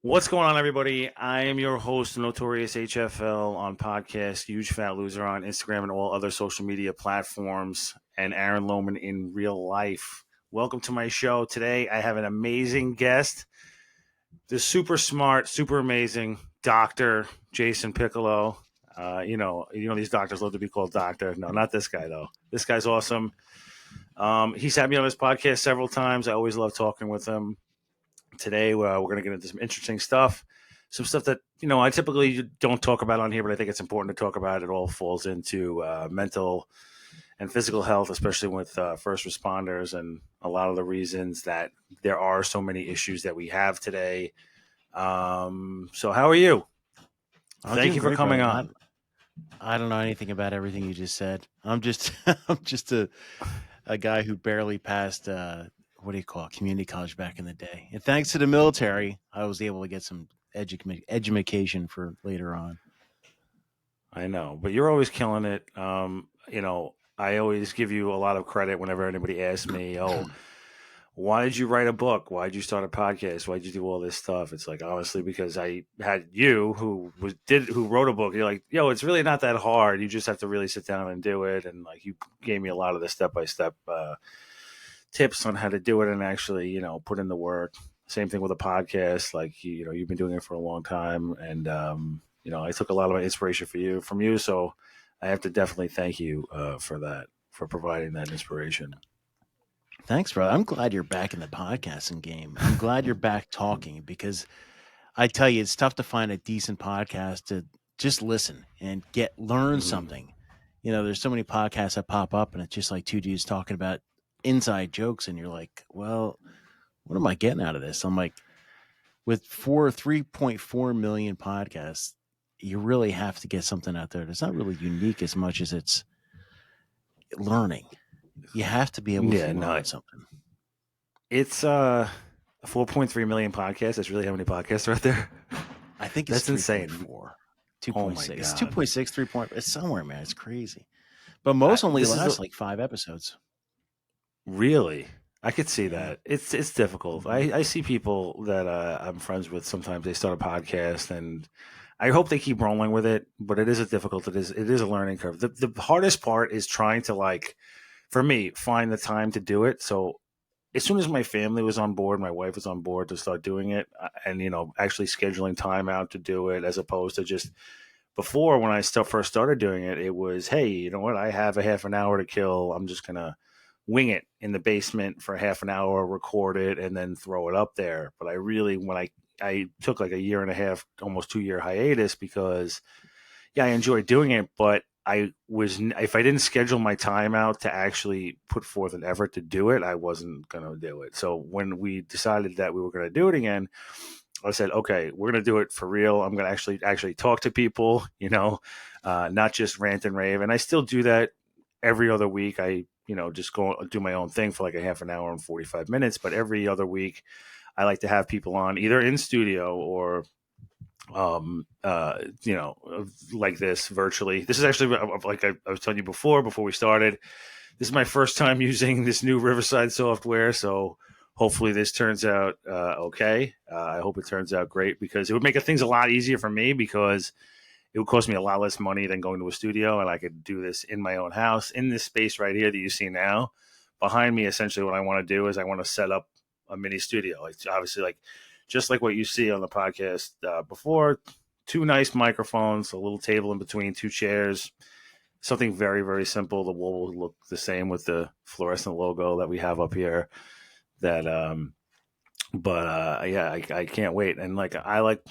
What's going on, everybody? I am your host, Notorious HFL, on podcast, Huge Fat Loser on Instagram and all other social media platforms, and Aaron Lohman in real life. Welcome to my show. Today, I have an amazing guest, the super smart, super amazing Dr. Jason Piccolo. You know, these doctors love to be called doctor. No, not this guy though. This guy's awesome. He's had me on his podcast several times. I always love talking with him. Today, we're going to get into some interesting stuff, some stuff that I typically don't talk about on here, but I think it's important to talk about. It all falls into mental and physical health, especially with first responders, and a lot of the reasons that there are so many issues that we have today. So, how are you? I'm Thank doing you for great, coming brother. on. I don't know anything about everything you just said. I'm just I'm just a guy who barely passed what do you call it, community college back in the day. And thanks to the military, I was able to get some education for later on. I know, but you're always killing it. I always give you a lot of credit whenever anybody asks me, "Oh, why did you write a book? Why did you start a podcast? Why did you do all this stuff?" It's like, honestly, because I had you who wrote a book. You're like, yo, it's really not that hard. You just have to really sit down and do it. And like, you gave me a lot of the step by step tips on how to do it and actually, put in the work. Same thing with a podcast. Like, you've been doing it for a long time, and I took a lot of my inspiration from you. So I have to definitely thank you for that, for providing that inspiration. Thanks, brother. I'm glad you're back in the podcasting game. I'm glad you're back talking because I tell you, it's tough to find a decent podcast to just listen and learn Hmm. something. There's so many podcasts that pop up, and it's just like two dudes talking about inside jokes, and you're like, well, what am I getting out of this? I'm like, with 3.4 million podcasts, you really have to get something out there that's not really unique as much as it's learning. You have to be able to Yeah, no, learn something. it's 4.3 million podcasts. That's really how many podcasts are out there. I think it's That's insane. 3.4, Oh my 2.6. It's god. 2.6, 3 point. It's somewhere, man. It's crazy. But I, most only this is a, last like 5 episodes. Really, I could see Yeah. that. It's difficult. hmm I see people that I'm friends with. Sometimes they start a podcast, and I hope they keep rolling with it. But it is a difficult. It is a learning curve. The hardest part is trying to, like, for me, find the time to do it. So as soon as my family was on board, my wife was on board to start doing it, and actually scheduling time out to do it, as opposed to just before, when I still first started doing it, it was, hey, you know what? I have a half an hour to kill. I'm just gonna wing it in the basement for half an hour, record it, and then throw it up there. But I really, when I took like a year and a half, almost 2 year hiatus, because yeah, I enjoyed doing it, but if I didn't schedule my time out to actually put forth an effort to do it, I wasn't gonna do it. So when we decided that we were gonna do it again, I said, okay, we're gonna do it for real. I'm gonna actually talk to people, not just rant and rave. And I still do that every other week. I just go do my own thing for like a half an hour and 45 minutes. But every other week, I like to have people on either in studio or um uh you know like this virtually. This is actually, like I was telling you before we started, this is my first time using this new Riverside software, so hopefully this turns out okay. I hope it turns out great, because it would make things a lot easier for me, because it would cost me a lot less money than going to a studio, and I could do this in my own house in this space right here that you see now behind me. Essentially, what I want to do is I want to set up a mini studio, like, obviously, like just like what you see on the podcast before. Two nice microphones, a little table in between, two chairs, something very, very simple. The wall will look the same with the fluorescent logo that we have up here. That but yeah, I can't wait. And like, I like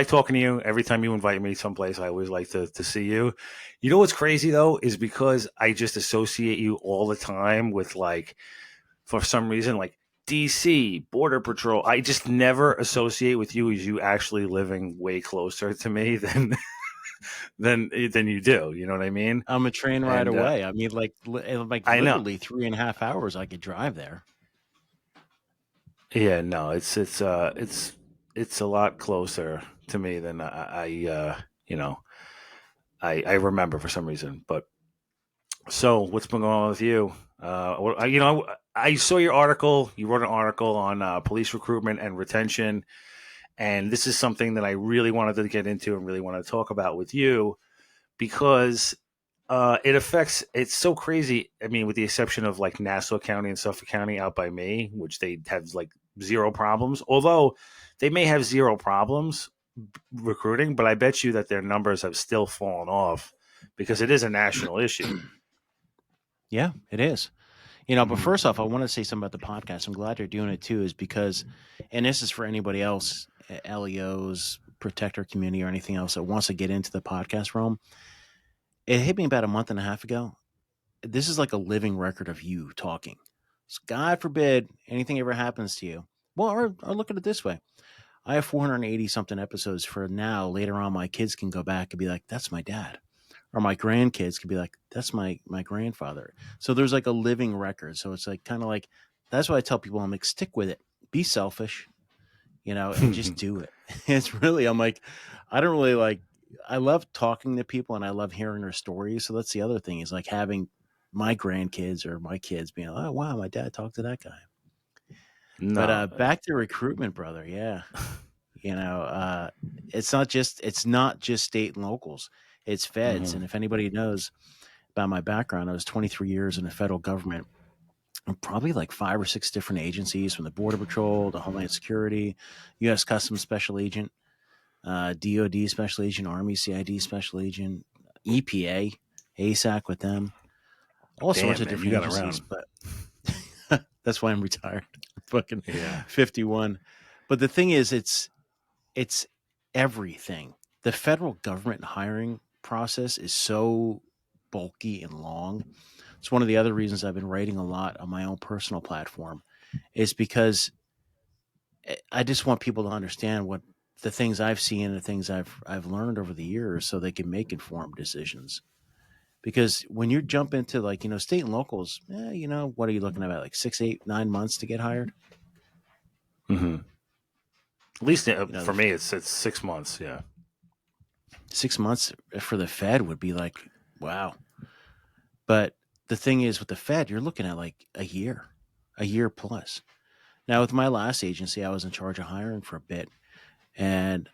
talking to you. Every time you invite me someplace, I always like to see you. You know what's crazy though is because I just associate you all the time with, like, for some reason, like DC, Border Patrol. I just never associate with you as you actually living way closer to me than you do. You know what I mean? I'm a train ride And away. I mean, like I know. literally 3.5 hours I could drive there. Yeah, no, it's a lot closer to me than you know I remember for some reason. But so, what's been going on with you? I saw your article. You wrote an article on police recruitment and retention, And this is something that I really wanted to get into and really want to talk about with you because it affects, it's so crazy. I mean, with the exception of like Nassau County and Suffolk County out by me, which they have like zero problems, although they may have zero problems recruiting, but I bet you that their numbers have still fallen off because it is a national issue. Yeah, it is. You know, but Mhm. first off, I want to say something about the podcast. I'm glad you're doing it too, is because, and this is for anybody else, LEOs, protector community, or anything else that wants to get into the podcast realm. It hit me about a month and a half ago. This is like a living record of you talking. So God forbid anything ever happens to you. Well, or look at it this way. I have 480 something episodes for now. Later on, my kids can go back and be like, that's my dad. Or my grandkids could be like, that's my grandfather. So there's like a living record. So it's like kind of like, that's why I tell people, I'm like, stick with it. Be selfish, and just do it. It's really, I'm like, I don't really like, I love talking to people and I love hearing their stories. So that's the other thing, is like having my grandkids or my kids being like, oh, wow, my dad talked to that guy. But No. back to recruitment, brother. Yeah. You know, it's not just state and locals, it's feds. Mhm. And if anybody knows about my background, I was 23 years in the federal government, and probably like 5 or 6 different agencies, from the Border Patrol to Homeland Security, U.S. Customs Special Agent, DOD Special Agent, Army CID Special Agent, EPA, ASAC with them, all sorts Damn, of man, you different got agencies. around. But that's why I'm retired. I'm fucking Yeah. 51. But the thing is, it's everything. The federal government hiring process is so bulky and long. It's one of the other reasons I've been writing a lot on my own personal platform, is because I just want people to understand what the things I've seen and the things I've learned over the years, so they can make informed decisions. Because when you jump into, like, state and locals, what are you looking at, like 6, 8, 9 months to get hired? Mhm. At least for The me, it's 6 months. Yeah. 6 months for the Fed would be like, wow. But the thing is, with the Fed, you're looking at like a year plus. Now, with my last agency, I was in charge of hiring for a bit. And,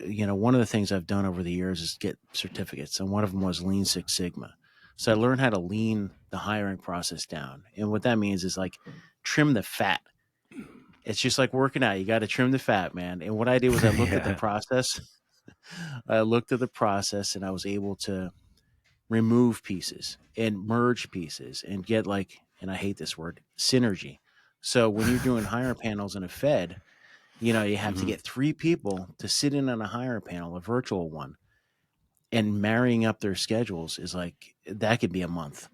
one of the things I've done over the years is get certificates. And one of them was Lean Six Sigma. So I learned how to lean the hiring process down. And what that means is like trim the fat. It's just like working out. You got to trim the fat, man. And what I did was I looked at the Yeah. process. I looked at the process and I was able to remove pieces and merge pieces and get, like, and I hate this word, synergy. So when you're doing hire panels in a Fed, you have to Mhm. get 3 people to sit in on a hire panel, a virtual one, and marrying up their schedules is like, that could be a month.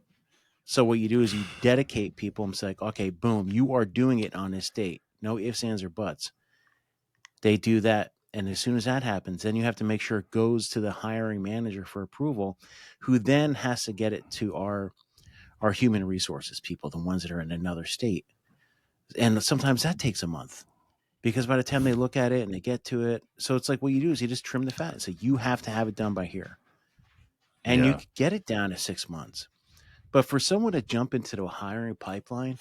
So what you do is you dedicate people and say, like, okay, boom, you are doing it on this date. No ifs, ands, or buts. They do that. And as soon as that happens, then you have to make sure it goes to the hiring manager for approval, who then has to get it to our human resources people, the ones that are in another state. And sometimes that takes a month, because by the time they look at it and they get to it, so it's like, what you do is you just trim the fat. So you have to have it done by here. And you Yeah. could get it down to 6 months. But for someone to jump into the hiring pipeline,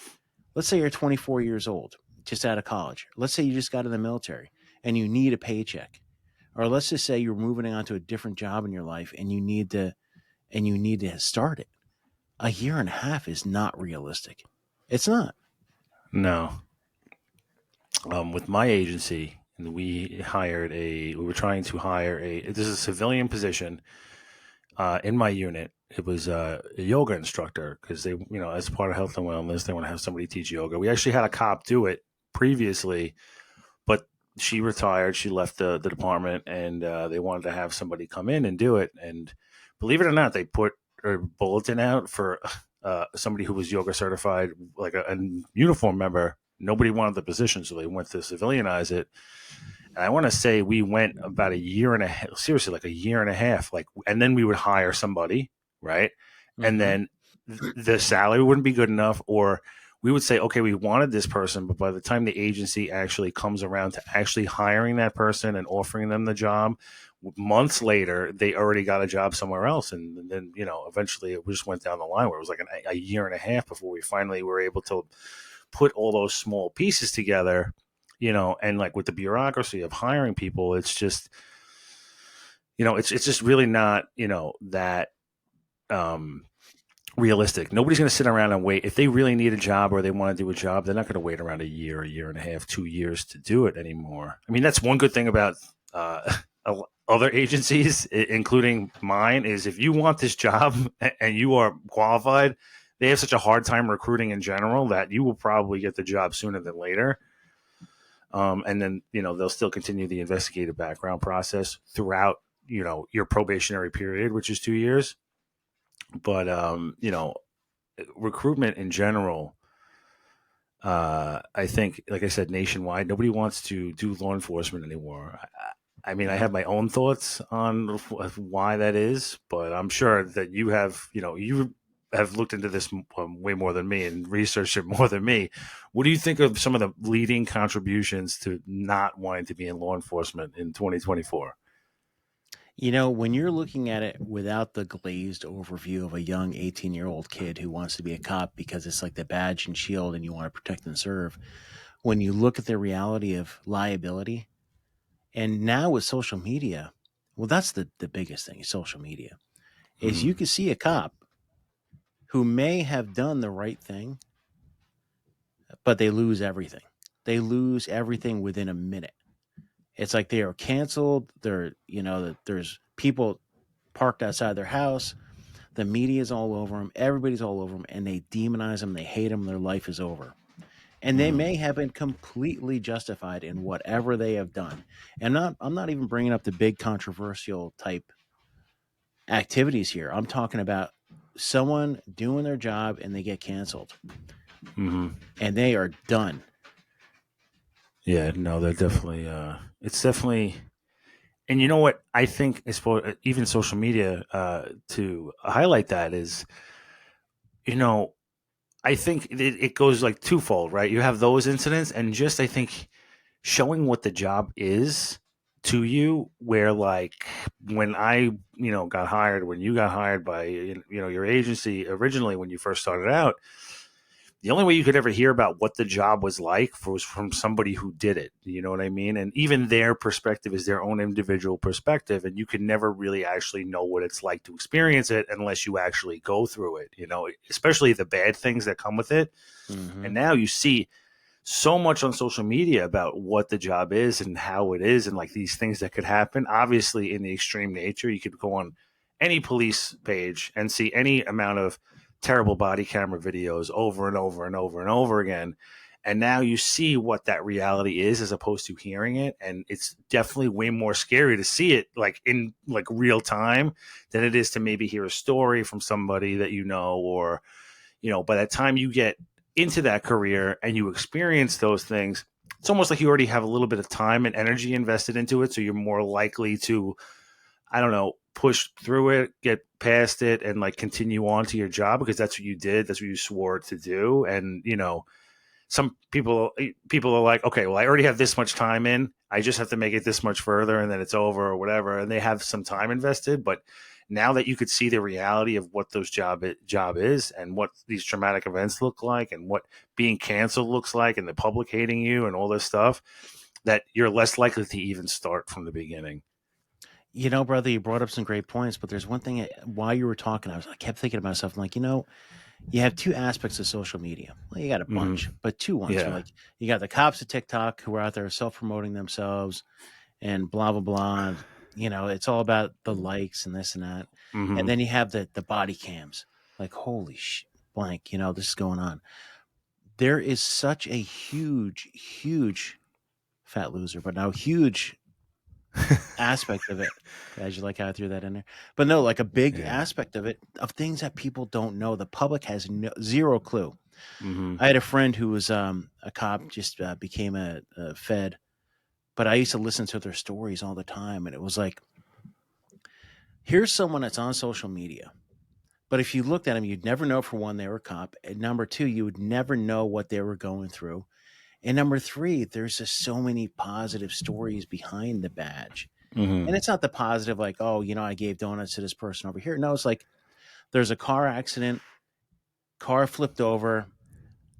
let's say you're 24 years old, just out of college. Let's say you just got in the military and you need a paycheck. Or let's just say you're moving on to a different job in your life and you need to start it. A year and a half is not realistic. It's not. No. With my agency, we were trying to hire this is a civilian position in my unit. It was a yoga instructor because as part of health and wellness, they want to have somebody teach yoga. We actually had a cop do it previously, but she retired. She left the department, and they wanted to have somebody come in and do it. And believe it or not, they put a bulletin out for somebody who was yoga certified, like a uniform member. Nobody wanted the position, so they went to civilianize it. And I want to say we went about a year and a half, seriously, like a year and a half, like, and then we would hire somebody, right? And Mm-hmm. then the salary wouldn't be good enough, or we would say, okay, we wanted this person, but by the time the agency actually comes around to actually hiring that person and offering them the job, months later, they already got a job somewhere else. And then, eventually it just went down the line where it was like a year and a half before we finally were able to put all those small pieces together And like with the bureaucracy of hiring people, it's just, it's just really not, that um, realistic. Nobody's going to sit around and wait. If they really need a job or they want to do a job, they're not going to wait around a year and a half, 2 years to do it anymore. I mean, that's one good thing about other agencies, including mine, is if you want this job and you are qualified, they have such a hard time recruiting in general that you will probably get the job sooner than later. And then, they'll still continue the investigative background process throughout, your probationary period, which is 2 years. But, recruitment in general, I think, like I said, nationwide, nobody wants to do law enforcement anymore. I mean, I have my own thoughts on why that is, but I'm sure that you have looked into this way more than me and researched it more than me. What do you think of some of the leading contributions to not wanting to be in law enforcement in 2024? When you're looking at it without the glazed overview of a young 18-year-old kid who wants to be a cop because it's like the badge and shield and you want to protect and serve, when you look at the reality of liability, and now with social media, well, that's the biggest thing, social media, is you Mm-hmm. can see a cop who may have done the right thing, but they lose everything. They lose everything within a minute. It's like they are canceled. There's people parked outside their house. The media is all over them. Everybody's all over them, and they demonize them. They hate them. Their life is over. And they Mm-hmm. may have been completely justified in whatever they have done. And I'm not even bringing up the big controversial type activities here. I'm talking about someone doing their job and they get canceled Mm-hmm. and they are done. Yeah, no, they're definitely, it's definitely, and you know what? I think as for even social media, to highlight that is, you know, I think it goes like twofold, right? You have those incidents, and just I think showing what the job is to you, where like when I, got hired, when you got hired by, your agency originally when you first started out, the only way you could ever hear about what the job was like was from somebody who did it. You know what I mean? And even their perspective is their own individual perspective. And you can never really actually know what it's like to experience it unless you actually go through it, especially the bad things that come with it. And Mm-hmm. now you see so much on social media about what the job is and how it is and like these things that could happen. Obviously, in the extreme nature, you could go on any police page and see any amount of terrible body camera videos over and over and over and over again. And now you see what that reality is as opposed to hearing it. And it's definitely way more scary to see it like in like real time than it is to maybe hear a story from somebody that or by the time you get into that career and you experience those things, it's almost like you already have a little bit of time and energy invested into it. So you're more likely to, I don't know, push through it, get past it, and like continue on to your job because that's what you did. That's what you swore to do. And, some people are like, okay, well, I already have this much time in. I just have to make it this much further and then it's over or whatever. And they have some time invested. But now that you could see the reality of what those job is and what these traumatic events look like and what being canceled looks like and the public hating you and all this stuff, that you're less likely to even start from the beginning. Brother, you brought up some great points, but there's one thing while you were talking, I kept thinking to myself, I'm like, you have two aspects of social media. Well, you got a bunch, Mm-hmm. but two ones. You're Yeah. like, you got the cops at TikTok who are out there self promoting themselves and blah, blah, blah. And, it's all about the likes and this and that. And Mm-hmm. then you have the body cams. Like, holy blank, this is going on. There is such a huge, huge fat loser, but now huge aspect of it. As you like how I threw that in there, but no, like a big Yeah. aspect of it of things that people don't know. The public has zero clue. Mm-hmm. I had a friend who was a cop, just became a Fed, but I used to listen to their stories all the time, and it was like, here's someone that's on social media, but if you looked at them, you'd never know. For one, they were a cop, and number two, you would never know what they were going through, and number three, there's just so many positive stories behind the badge. And Mm-hmm. it's not the positive, like, oh, I gave donuts to this person over here. No, it's like there's a car accident, car flipped over,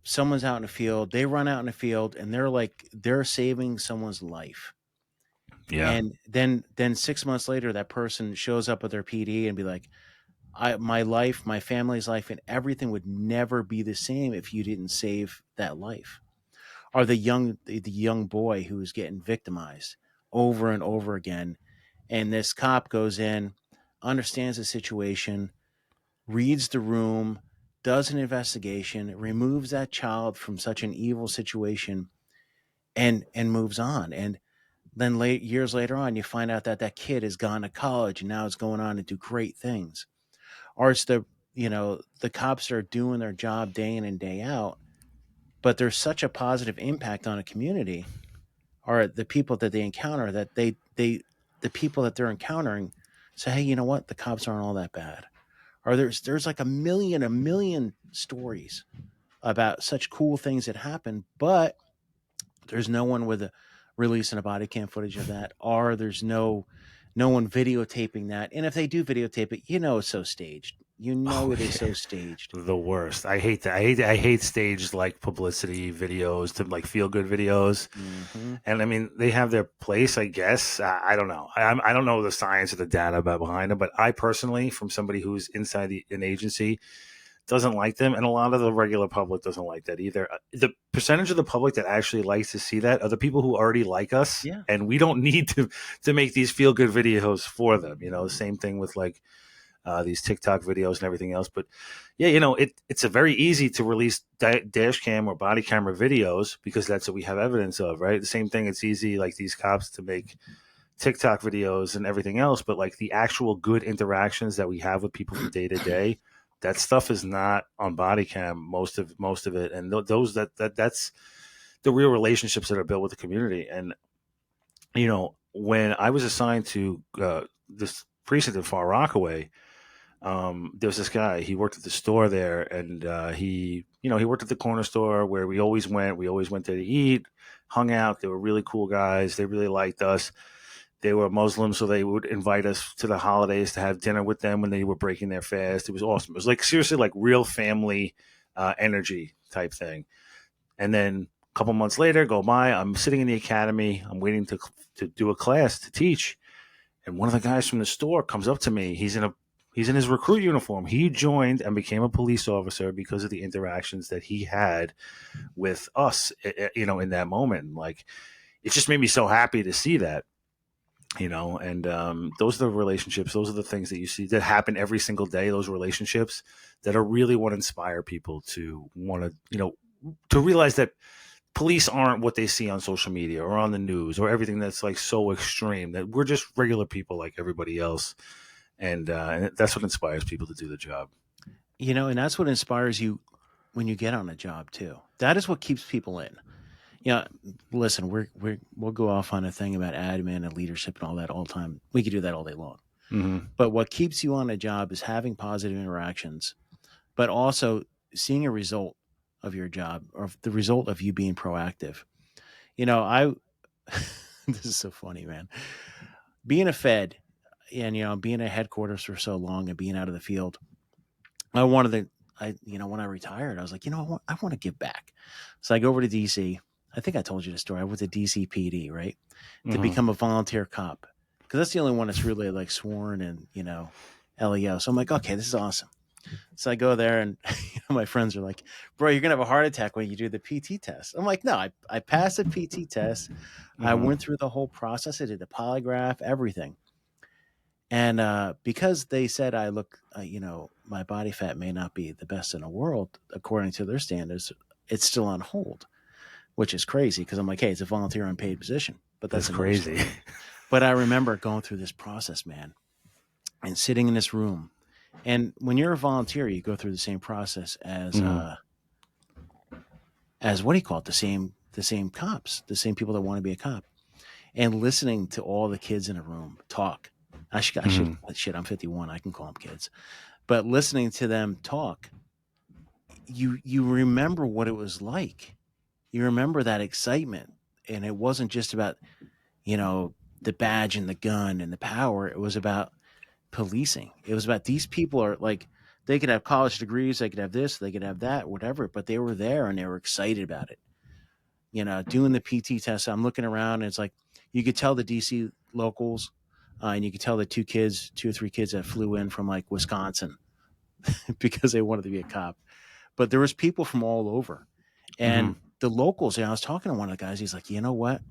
someone's out in the field, they run out in the field and they're saving someone's life. Yeah. And then 6 months later, that person shows up with their PD and be like, my life, my family's life, and everything would never be the same if you didn't save that life. Or the young boy who's getting victimized over and over again. And this cop goes in, understands the situation, reads the room, does an investigation, removes that child from such an evil situation, and moves on. And then years later on, you find out that that kid has gone to college and now is going on to do great things. Or it's the cops are doing their job day in and day out, but there's such a positive impact on a community or the people that they encounter that the people that they're encountering say, hey, you know what, the cops aren't all that bad. Or there's like a million stories about such cool things that happen, but there's no one with a releasing a body cam footage of that, or there's no one videotaping that. And if they do videotape it, it's so staged. Oh It is yeah. so staged. The worst. I hate that. I hate staged like publicity videos to like feel good videos. Hmm. And I mean, they have their place, I guess. I don't know. I don't know the science or the data behind them, but I personally, from somebody who's inside an agency, doesn't like them, and a lot of the regular public doesn't like that either. The percentage of the public that actually likes to see that are the people who already like us, Yeah. and we don't need to make these feel good videos for them. Same thing with like these TikTok videos and everything else. But yeah, it's a very easy to release dash cam or body camera videos because that's what we have evidence of, right? The same thing. It's easy like these cops to make TikTok videos and everything else, but like the actual good interactions that we have with people from day to day, that stuff is not on body cam. Most of it, and those that's the real relationships that are built with the community. And when I was assigned to this precinct in Far Rockaway, there was this guy. He worked at the store there, and he worked at the corner store where we always went. We always went there to eat, hung out. They were really cool guys. They really liked us. They were Muslims, so they would invite us to the holidays to have dinner with them when they were breaking their fast. It was awesome. It was like seriously like real family energy type thing. And then a couple months later, go by. I'm sitting in the academy. I'm waiting to do a class to teach, and one of the guys from the store comes up to me. He's in his recruit uniform. He joined and became a police officer because of the interactions that he had with us, in that moment. Like, it just made me so happy to see that, and those are the relationships. Those are the things that you see that happen every single day. Those relationships that are really what inspire people to want to, to realize that police aren't what they see on social media or on the news or everything that's like so extreme, that we're just regular people like everybody else. And that's what inspires people to do the job. And that's what inspires you when you get on a job too. That is what keeps people in. Yeah, listen, we'll go off on a thing about admin and leadership and all that all the time. We could do that all day long. Mm-hmm. But what keeps you on a job is having positive interactions, but also seeing a result of your job or the result of you being proactive. I this is so funny, man. Being a Fed and being at headquarters for so long and being out of the field, I wanted to. When I retired, I was like, I want to give back. So I go over to DC. I think I told you the story. I went to DC PD, right, to Mm-hmm. become a volunteer cop because that's the only one that's really like sworn and LEO. So I'm like, okay, this is awesome. So I go there, and my friends are like, "Bro, you're gonna have a heart attack when you do the PT test." I'm like, "No, I passed the PT test. I Mm-hmm. went through the whole process. I did the polygraph, everything." And because they said I look, my body fat may not be the best in the world according to their standards, it's still on hold, which is crazy because I'm like, hey, it's a volunteer unpaid position, but That's that's another crazy. story. But I remember going through this process, man, and sitting in this room. And when you're a volunteer, you go through the same process Mm-hmm. as what do you call it? The same cops, the same people that want to be a cop, and listening to all the kids in a room talk. I should Mm-hmm. shit. I'm 51. I can call them kids, but listening to them talk, you remember what it was like. You remember that excitement, and it wasn't just about you know the badge and the gun and the power. It was about policing. It was about these people are like They could have college degrees, they could have this, they could have that, whatever, but they were there and they were excited about it. Doing the PT test, I'm looking around and it's like you could tell the DC locals, and you could tell the two or three kids that flew in from like Wisconsin because they wanted to be a cop. But there was people from all over, Mm-hmm. and the locals. I was talking to one of the guys. He's like, you know what?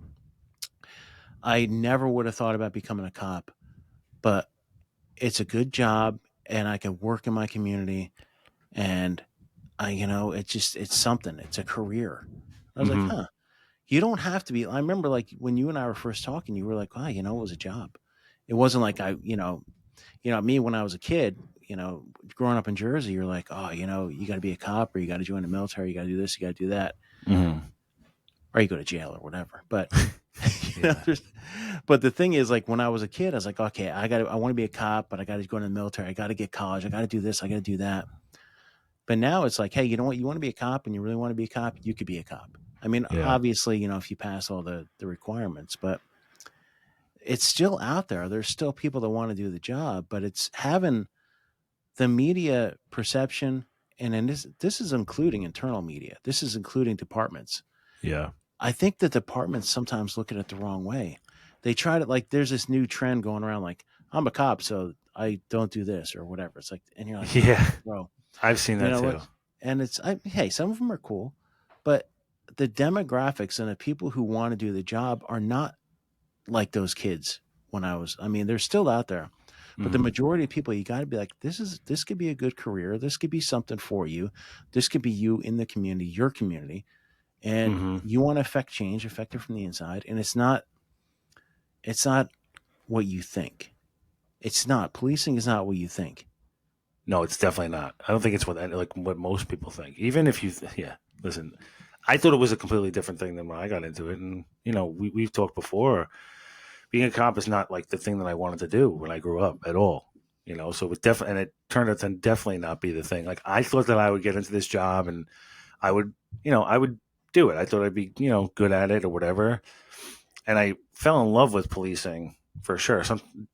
I never would have thought about becoming a cop, but it's a good job, and I can work in my community, and it's something. It's a career. I was like, Mm-hmm. huh. You don't have to be. I remember like when you and I were first talking, you were like, wow, it was a job. It wasn't like me when I was a kid, growing up in Jersey, you're like, oh, you got to be a cop or you got to join the military. You got to do this, you got to do that, Mm-hmm. or you go to jail or whatever. But, Yeah. but the thing is, like when I was a kid, I was like, okay, I want to be a cop, but I got to go in the military. I got to get college. I got to do this. I got to do that. But now it's like, hey, you know what? You want to be a cop and you really want to be a cop, you could be a cop. I mean, Yeah. obviously, if you pass all the requirements, but it's still out there. There's still people that want to do the job, but it's having the media perception, and then this is including internal media. This is including departments. Yeah. I think the departments sometimes look at it the wrong way. They try to like. There's this new trend going around, like I'm a cop, so I don't do this or whatever. It's like, and you're like, oh, Yeah. bro, I've seen you that know too. what? And hey, some of them are cool, but the demographics and the people who want to do the job are not like those kids I mean, they're still out there, but the Mm-hmm. majority of people, you got to be like, this could be a good career. This could be something for you. This could be you in the community, your community. And Mm-hmm. you want to affect change, affect it from the inside. And it's not what you think. It's not policing is not what you think. No, it's definitely not. I don't think it's what most people think. Even if you, yeah, listen, I thought it was a completely different thing than when I got into it. And, we've talked before. Being a cop is not like the thing that I wanted to do when I grew up at all. So it definitely, and it turned out to definitely not be the thing. Like I thought that I would get into this job and I would, I would do it. I thought I'd be, good at it or whatever. And I fell in love with policing for sure.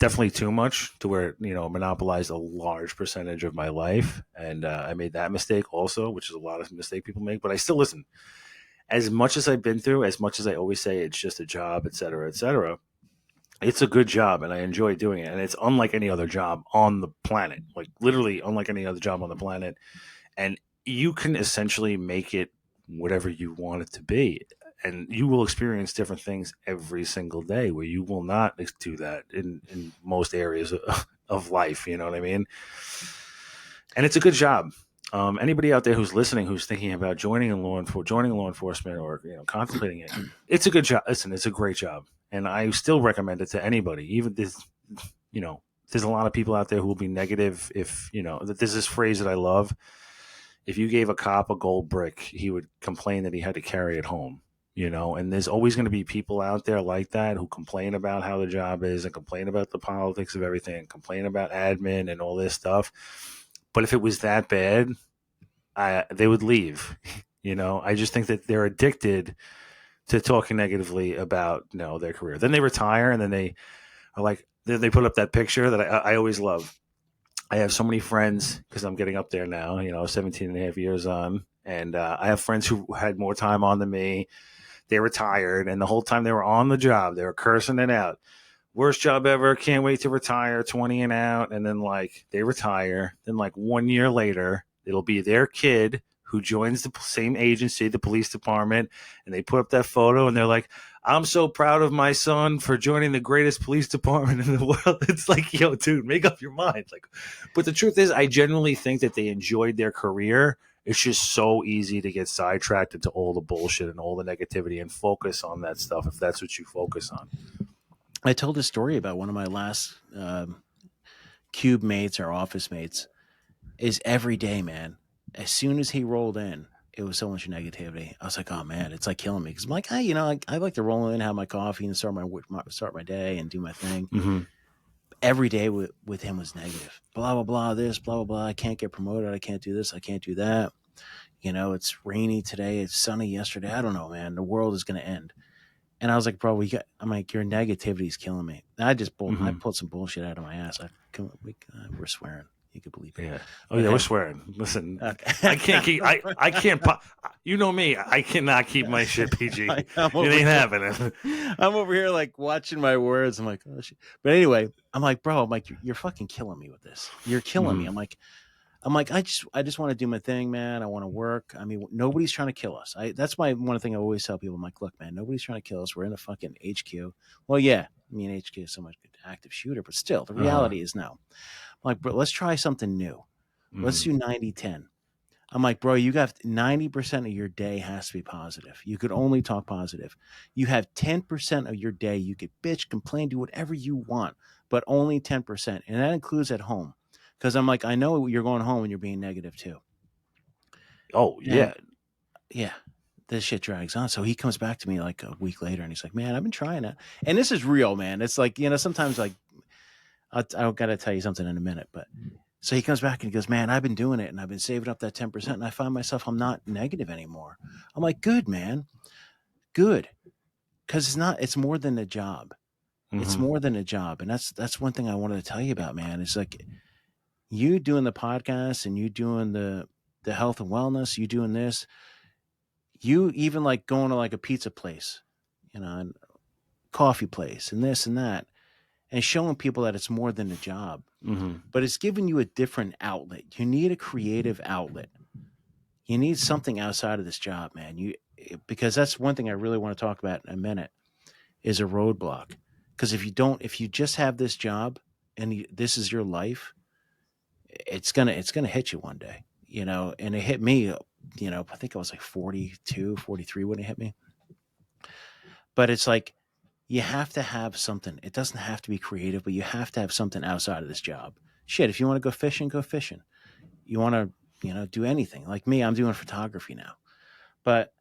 Definitely too much to where it monopolized a large percentage of my life, and I made that mistake also, which is a lot of mistake people make. But I still listen. As much as I've been through, as much as I always say it's just a job, et cetera, et cetera. It's a good job, and I enjoy doing it. And it's unlike any other job on the planet, like literally unlike any other job on the planet. And you can essentially make it whatever you want it to be, and you will experience different things every single day where you will not do that in most areas of life. You know what I mean? And it's a good job. Anybody out there who's listening, who's thinking about joining law enforcement, or contemplating it, it's a good job. Listen, it's a great job, and I still recommend it to anybody. Even this, you know, there's a lot of people out there who will be negative if that. There's this phrase that I love: if you gave a cop a gold brick, he would complain that he had to carry it home. And there's always going to be people out there like that who complain about how the job is and complain about the politics of everything and complain about admin and all this stuff. But if it was that bad, they would leave. I just think that they're addicted to talking negatively about their career. Then they retire, and then they are like, they put up that picture that I always love. I have so many friends because I'm getting up there now, 17 and a half years on. And I have friends who had more time on than me. They retired, and the whole time they were on the job, they were cursing it out. Worst job ever. Can't wait to retire, 20 and out. And then, like, they retire. Then, like, 1 year later, it'll be their kid who joins the same agency, the police department, and they put up that photo, and they're like, I'm so proud of my son for joining the greatest police department in the world. It's like, yo, dude, make up your mind. Like, but the truth is, I genuinely think that they enjoyed their career. It's just so easy to get sidetracked into all the bullshit and all the negativity and focus on that stuff if that's what you focus on. I told a story about one of my last cube mates or office mates. Is every day, man. As soon as he rolled in, it was so much negativity. I was like, oh man, it's like killing me because I'm like, hey, I like to roll in, have my coffee, and start my day and do my thing. Mm-hmm. Every day with him was negative. Blah blah blah. This blah blah blah. I can't get promoted. I can't do this. I can't do that. It's rainy today. It's sunny yesterday. I don't know, man. The world is going to end. And I was like, bro, I'm like, your negativity is killing me. And I Mm-hmm. pulled some bullshit out of my ass. We're swearing. You could believe it. Yeah. Oh But yeah, we're hey, swearing. Listen, I okay. can't keep. I can't. You know me. I cannot keep my shit PG. I'm It over ain't here. happening. I'm over here like watching my words. I'm like, oh shit. But anyway, I'm like, bro, I'm like, you're fucking killing me with this. You're killing me. Mhm. I'm like, I just want to do my thing, man. I want to work. I mean, nobody's trying to kill us. That's my one thing I always tell people. I'm like, look, man, nobody's trying to kill us. We're in a fucking HQ. Well, yeah, I mean, HQ is so much good active shooter, but still, the Uh-huh. reality is no. I'm like, bro, let's try something new. Let's Mhm. do 90-10. I'm like, bro, you got 90% of your day has to be positive. You could only talk positive. You have 10% of your day you could bitch, complain, do whatever you want, but only 10%. And that includes at home. Because I'm like, I know you're going home and you're being negative too. Oh And yeah. yeah, this shit drags on. So he comes back to me like a week later and he's like, man, I've been trying it. And this is real, man. It's like, sometimes like, I got to tell you something in a minute, but so he comes back and he goes, man, I've been doing it and I've been saving up that 10% and I find myself, I'm not negative anymore. I'm like, good, man, good. Cause it's more than a job. It's Mhm. more than a job. And that's one thing I wanted to tell you about, man. It's like you doing the podcast and you doing the health and wellness, you doing this, you even like going to like a pizza place, and coffee place and this and that, and showing people that it's more than a job, Mhm. but it's giving you a different outlet. You need a creative outlet. You need something outside of this job, man. Because that's one thing I really want to talk about in a minute is a roadblock. Because if you just have this job and this is your life, it's gonna hit you one day, And it hit me, I think I was like 42, 43 when it hit me. But it's like you have to have something. It doesn't have to be creative, but you have to have something outside of this job. Shit, if you want to go fishing, go fishing. You want to, do anything. Like me, I'm doing photography now. But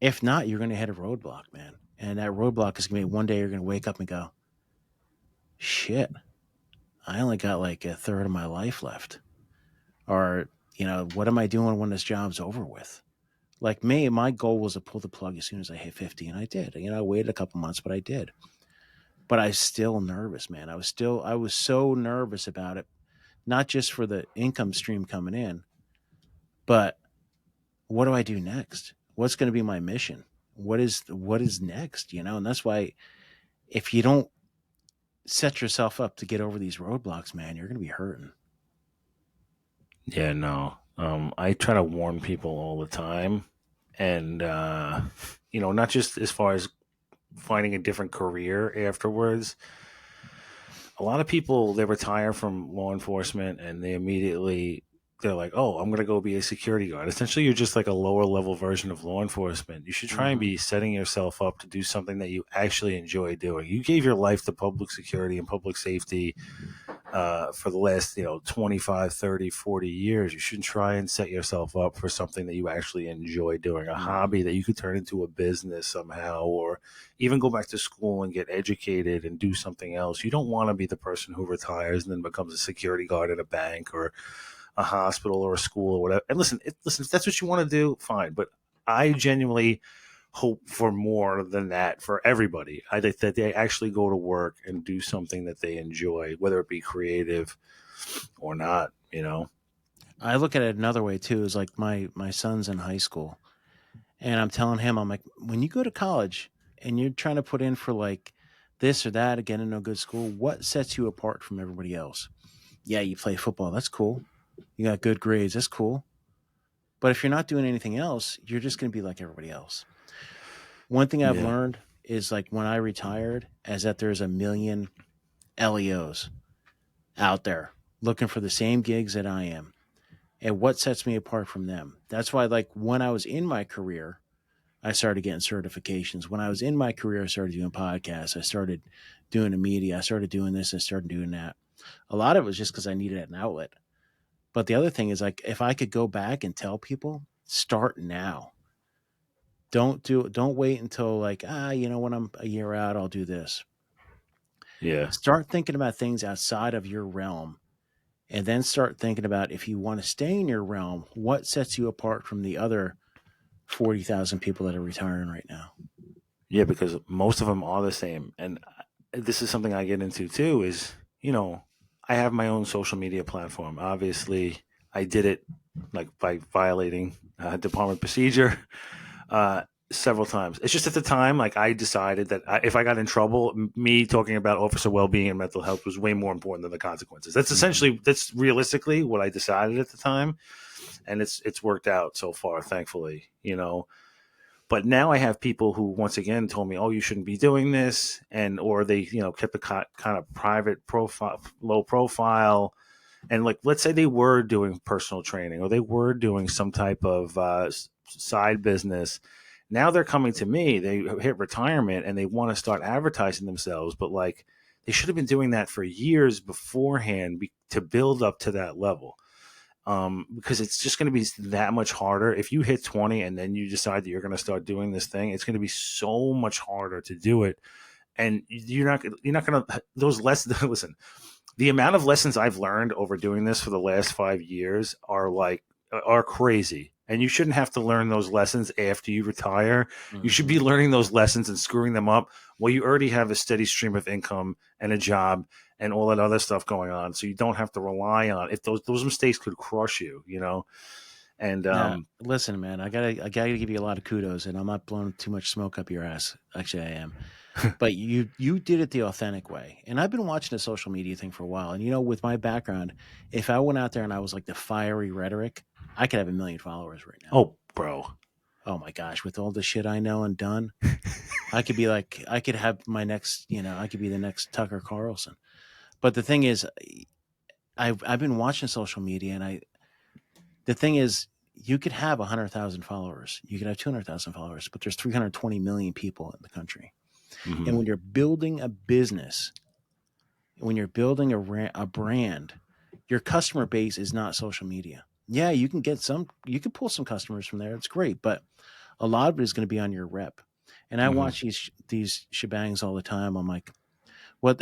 if not, you're going to hit a roadblock, man. And that roadblock is going to be one day you're going to wake up and go, shit, I only got like a third of my life left. Or, what am I doing when this job's over with? Like me, my goal was to pull the plug as soon as I hit 50, and I did. I waited a couple months, but I did. But I was still nervous, man. I was so nervous about it, not just for the income stream coming in, but what do I do next? What's going to be my mission? What is next? And that's why if you don't set yourself up to get over these roadblocks, man, you're going to be hurting. Yeah. No. I try to warn people all the time, and not just as far as finding a different career afterwards. A lot of people, they retire from law enforcement and they're like, oh, I'm going to go be a security guard. Essentially, you're just like a lower level version of law enforcement. You should try and Mm-hmm. be setting yourself up to do something that you actually enjoy doing. You gave your life to public security and public safety for the last 25, 30, 40 years. You should try and set yourself up for something that you actually enjoy doing, a Mm-hmm. hobby that you could turn into a business somehow, or even go back to school and get educated and do something else. You don't want to be the person who retires and then becomes a security guard at a bank or a hospital or a school or whatever. And listen, if that's what you want to do, fine. But I genuinely hope for more than that for everybody. I think that they actually go to work and do something that they enjoy, whether it be creative or not. I look at it another way too. Is like my son's in high school, and I'm telling him, I'm like, when you go to college and you're trying to put in for like this or that, get into a good school, what sets you apart from everybody else? Yeah, you play football. That's cool. You got good grades. That's cool. But if you're not doing anything else, you're just going to be like everybody else. One thing I've Yeah. learned is like when I retired, is that there's a million LEOs out there looking for the same gigs that I am. And what sets me apart from them? That's why, like, when I was in my career, I started getting certifications. When I was in my career, I started doing podcasts. I started doing the media. I started doing this. I started doing that. A lot of it was just because I needed an outlet. But the other thing is, like, if I could go back and tell people, start now. Don't wait until like, when I'm a year out, I'll do this. Yeah. Start thinking about things outside of your realm, and then start thinking about, if you want to stay in your realm, what sets you apart from the other 40,000 people that are retiring right now. Yeah, because most of them are the same. And this is something I get into too is, I have my own social media platform. Obviously, I did it like by violating department procedure uh, several times. It's just at the time, like I decided that if I got in trouble, me talking about officer well-being and mental health was way more important than the consequences. That's essentially, that's realistically what I decided at the time, and it's worked out so far, thankfully. But now I have people who once again told me, "Oh, you shouldn't be doing this," and or they kept a kind of private profile, low profile, and like let's say they were doing personal training or they were doing some type of side business. Now they're coming to me. They hit retirement and they want to start advertising themselves, but like they should have been doing that for years beforehand to build up to that level. Because it's just going to be that much harder if you hit 20 and then you decide that you're going to start doing this thing. It's going to be so much harder to do it, and you're not going to those lessons. Listen, the amount of lessons I've learned over doing this for the last 5 years are crazy. And you shouldn't have to learn those lessons after you retire. You should be learning those lessons and screwing them up while you already have a steady stream of income and a job and all that other stuff going on. So you don't have to rely on if those mistakes could crush you. And Now, listen, man, I gotta give you a lot of kudos, and I'm not blowing too much smoke up your ass. Actually, I am. But you did it the authentic way. And I've been watching the social media thing for a while. And with my background, if I went out there and I was like the fiery rhetoric, I could have 1 million followers right now. oh, bro. Oh my gosh, with all the shit I know and done, I could be like, I could have my next, I could be the next Tucker Carlson. But the thing is, I've been watching social media, and the thing is, you could have 100,000 followers, you could have 200,000 followers, but there's 320 million people in the country. Mm-hmm. And when you're building a business, when you're building a brand, your customer base is not social media. Yeah, you can pull some customers from there. It's great, but a lot of it is going to be on your rep. And I watch these shebangs all the time. I'm like, what?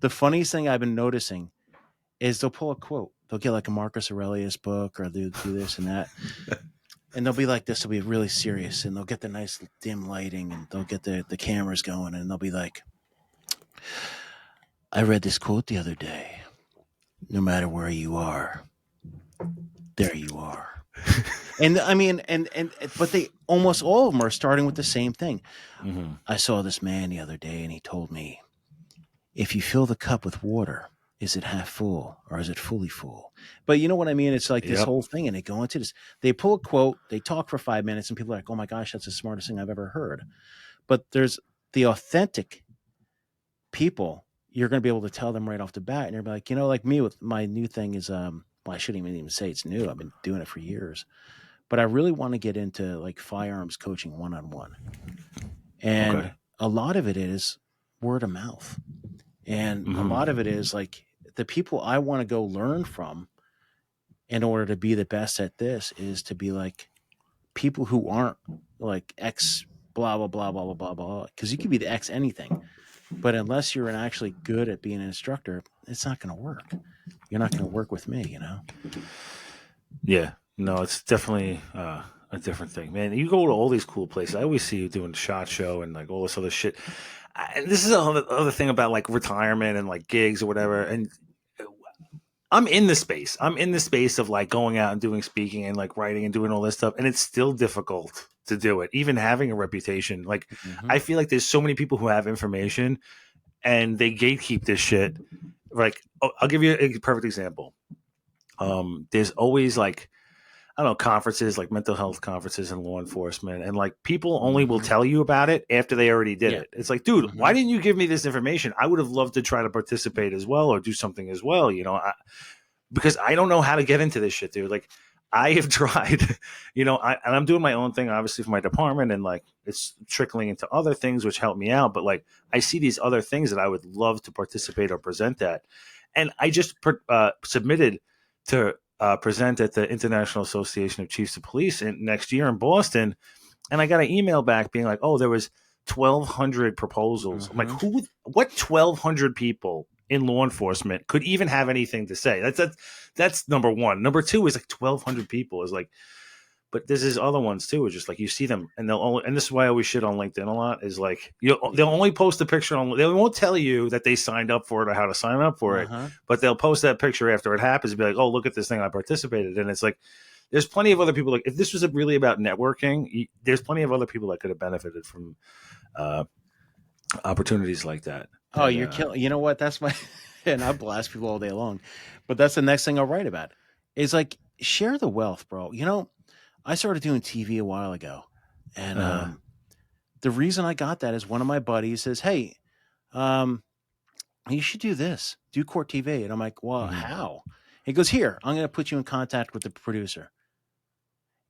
The funniest thing I've been noticing is they'll pull a quote. They'll get like a Marcus Aurelius book, or they'll do this and that. And they'll be like, this will be really serious. And they'll get the nice dim lighting, and they'll get the cameras going, and they'll be like, I read this quote the other day. No matter where you are, there you are. And I mean, but they almost all of them are starting with the same thing. I saw this man the other day, and he told me, if you fill the cup with water, is it half full or is it fully full? But you know what I mean? It's like this whole thing, and they go into this. They pull a quote, they talk for 5 minutes, and people are like, oh my gosh, that's the smartest thing I've ever heard. But there's the authentic people. You're going to be able to tell them right off the bat, and you're like, like me with my new thing is, well, I shouldn't even say it's new. I've been doing it for years, but I really want to get into like firearms coaching one-on-one. And a lot of it is word of mouth. And a lot of it is like the people I want to go learn from in order to be the best at this is to be like people who aren't like X blah, blah, blah, blah, blah, blah, blah. Because you could be the X anything. But unless you're actually good at being an instructor, it's not going to work. You're not going to work with me, Yeah. No, it's definitely a different thing, man. You go to all these cool places. I always see you doing the SHOT Show and like all this other shit. This is another thing about like retirement and like gigs or whatever. And I'm in the space. I'm in the space of like going out and doing speaking and like writing and doing all this stuff. And it's still difficult to do it, even having a reputation. Like, I feel like there's so many people who have information and they gatekeep this shit. Like, I'll give you a perfect example. There's always like, I don't know, conferences like mental health conferences and law enforcement. And like people only will tell you about it after they already did it. It's like, dude, why didn't you give me this information? I would have loved to try to participate as well or do something as well, because I don't know how to get into this shit, dude. Like I have tried, and I'm doing my own thing, obviously for my department, and like it's trickling into other things which help me out. But like I see these other things that I would love to participate or present at. And I just submitted to present at the International Association of Chiefs of Police next year in Boston, and I got an email back being like, "Oh, there was 1,200 proposals." I'm like, what 1,200 people in law enforcement could even have anything to say? That's number one. Number two is like 1,200 people is like, But there's these other ones too. It's just like you see them, and they'll only. And this is why I always shit on LinkedIn a lot. Is like they'll only post a picture on. They won't tell you that they signed up for it or how to sign up for it. Uh-huh. But they'll post that picture after it happens and be like, "Oh, look at this thing I participated in." It's like there's plenty of other people. Like if this was really about networking, there's plenty of other people that could have benefited from uh, opportunities like that. Oh, And you're killing. You know what? That's my. And I blast people all day long, but that's the next thing I'll write about. Is like share the wealth, bro. You know, I started doing TV a while ago, and the reason I got that is one of my buddies says, "Hey, um, you should do this, do court TV," and I'm like, "Well, mhm. how?" He goes, "Here, I'm going to put you in contact with the producer."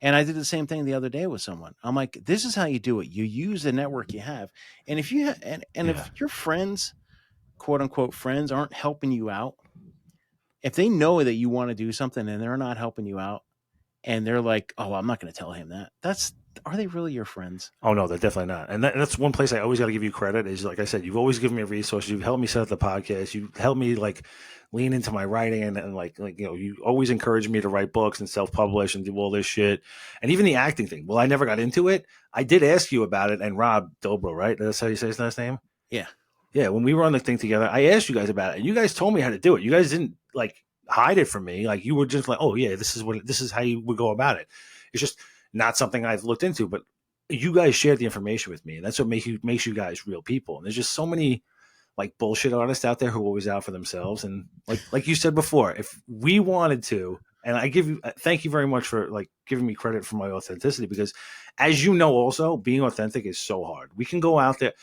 And I did the same thing the other day with someone. I'm like, "This is how you do it. You use the network you have, and if you and Yeah. if your friends, quote unquote friends, aren't helping you out, if they know that you want to do something and they're not helping you out." And they're like, "Oh, I'm not going to tell him that." Are they really your friends? Oh no, they're definitely not. And that's one place I always got to give you credit. Is like I said, you've always given me resources. You've helped me set up the podcast. You helped me like lean into my writing and like you always encourage me to write books and self publish and do all this shit. And even the acting thing. Well, I never got into it. I did ask you about it, and Rob Dobro, right? That's how you say his last name. Yeah. Yeah, when we were on the thing together, I asked you guys about it, and you guys told me how to do it. You guys didn't like hide it from me. Like you were just like, "Oh yeah, this is how you would go about it." It's just not something I've looked into, but you guys shared the information with me, and that's what makes you guys real people. And there's just so many like bullshit artists out there who are always out for themselves. And like you said before, if we wanted to, and I give you thank you very much for like giving me credit for my authenticity, because as you know, also being authentic is so hard. We can go out there,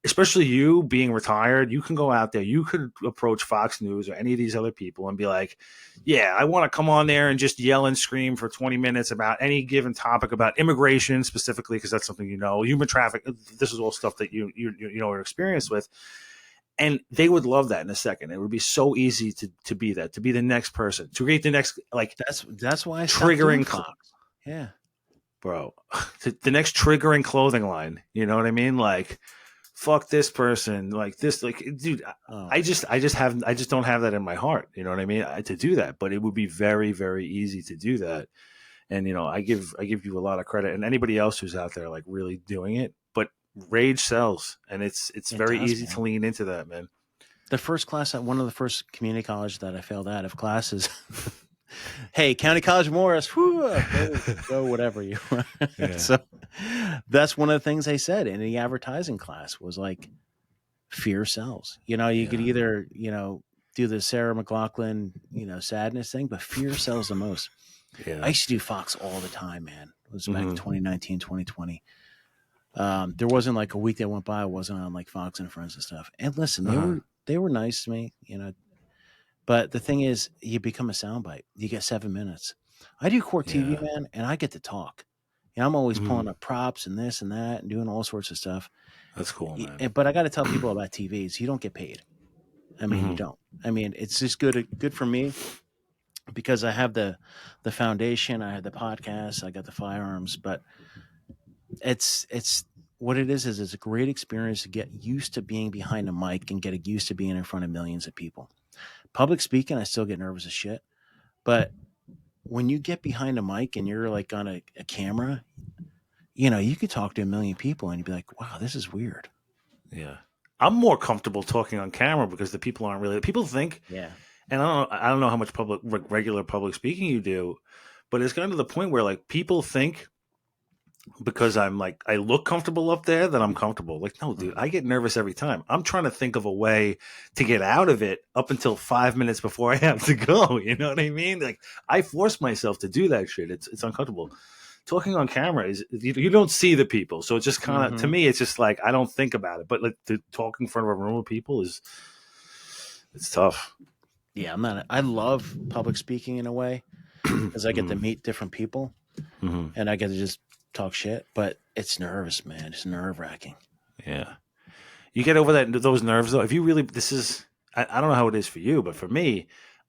especially you being retired, you can go out there, you could approach Fox News or any of these other people and be like, yeah, I want to come on there and just yell and scream for 20 minutes about any given topic about immigration specifically, because that's something, human traffic. This is all stuff that you know are experienced with. And they would love that in a second. It would be so easy to be that, to be the next person, to create the next like That's why I stopped doing Fox. Yeah. Bro, the next triggering clothing line. You know what I mean? Like, fuck this person, like this, like, dude. I just don't have that in my heart. You know what I mean? To do that, but it would be very, very easy to do that. And I give you a lot of credit, and anybody else who's out there like really doing it. But rage sells, and it's It very does, easy man. to lean into that, man. The first class at one of the first community colleges that I failed out of classes. Hey, County College Morris, go whatever you want. Yeah. So that's one of the things they said in the advertising class was like, fear sells. You could either, do the Sarah McLachlan, sadness thing, but fear sells the most. Yeah. I used to do Fox all the time, man. It was back in Mhm. 2019, 2020. There wasn't like a week that went by I wasn't on like Fox and Friends and stuff. And listen, they were nice to me, But the thing is, you become a soundbite. You get 7 minutes. I do court TV, Yeah. man, and I get to talk. I'm always Mhm. pulling up props and this and that and doing all sorts of stuff. That's cool, man. But I got to tell people about TVs. You don't get paid. I mean, you Mhm. don't. I mean, it's just good for me because I have the foundation. I have the podcast. I got the firearms. But it's what it is it's a great experience to get used to being behind a mic and get used to being in front of millions of people. Public speaking, I still get nervous as shit. But when you get behind a mic and you're like on a camera, you could talk to a million people and you'd be like, wow, this is weird. Yeah. I'm more comfortable talking on camera because the people aren't really. People think, Yeah. and I don't know how much regular public speaking you do, but it's gotten to the point where like people think because I'm like I look comfortable up there that I'm comfortable. Like, no, dude, I get nervous every time. I'm trying to think of a way to get out of it up until 5 minutes before I have to go. You know what I mean? Like I force myself to do that shit. It's uncomfortable. Talking on camera is you don't see the people, so it's just kind of to me it's just like I don't think about it. But like to talk in front of a room of people it's tough. Yeah, I love public speaking in a way because I get to meet different people and I get to just talk shit. But it's nervous, man. It's nerve wracking. Yeah, you get over those nerves though. If you really, I don't know how it is for you, but for me,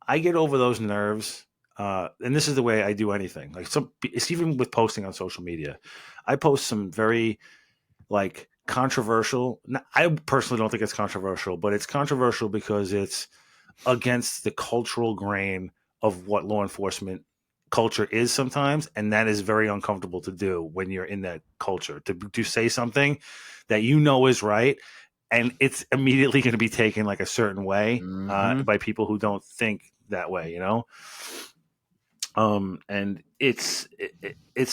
I get over those nerves. And this is the way I do anything. Like it's even with posting on social media. I post some very like controversial. I personally don't think it's controversial, but it's controversial because it's against the cultural grain of what law enforcement culture is sometimes, and that is very uncomfortable to do when you're in that culture, to say something that you know is right, and it's immediately going to be taken like a certain way Mm-hmm. by people who don't think that way, you know. And it's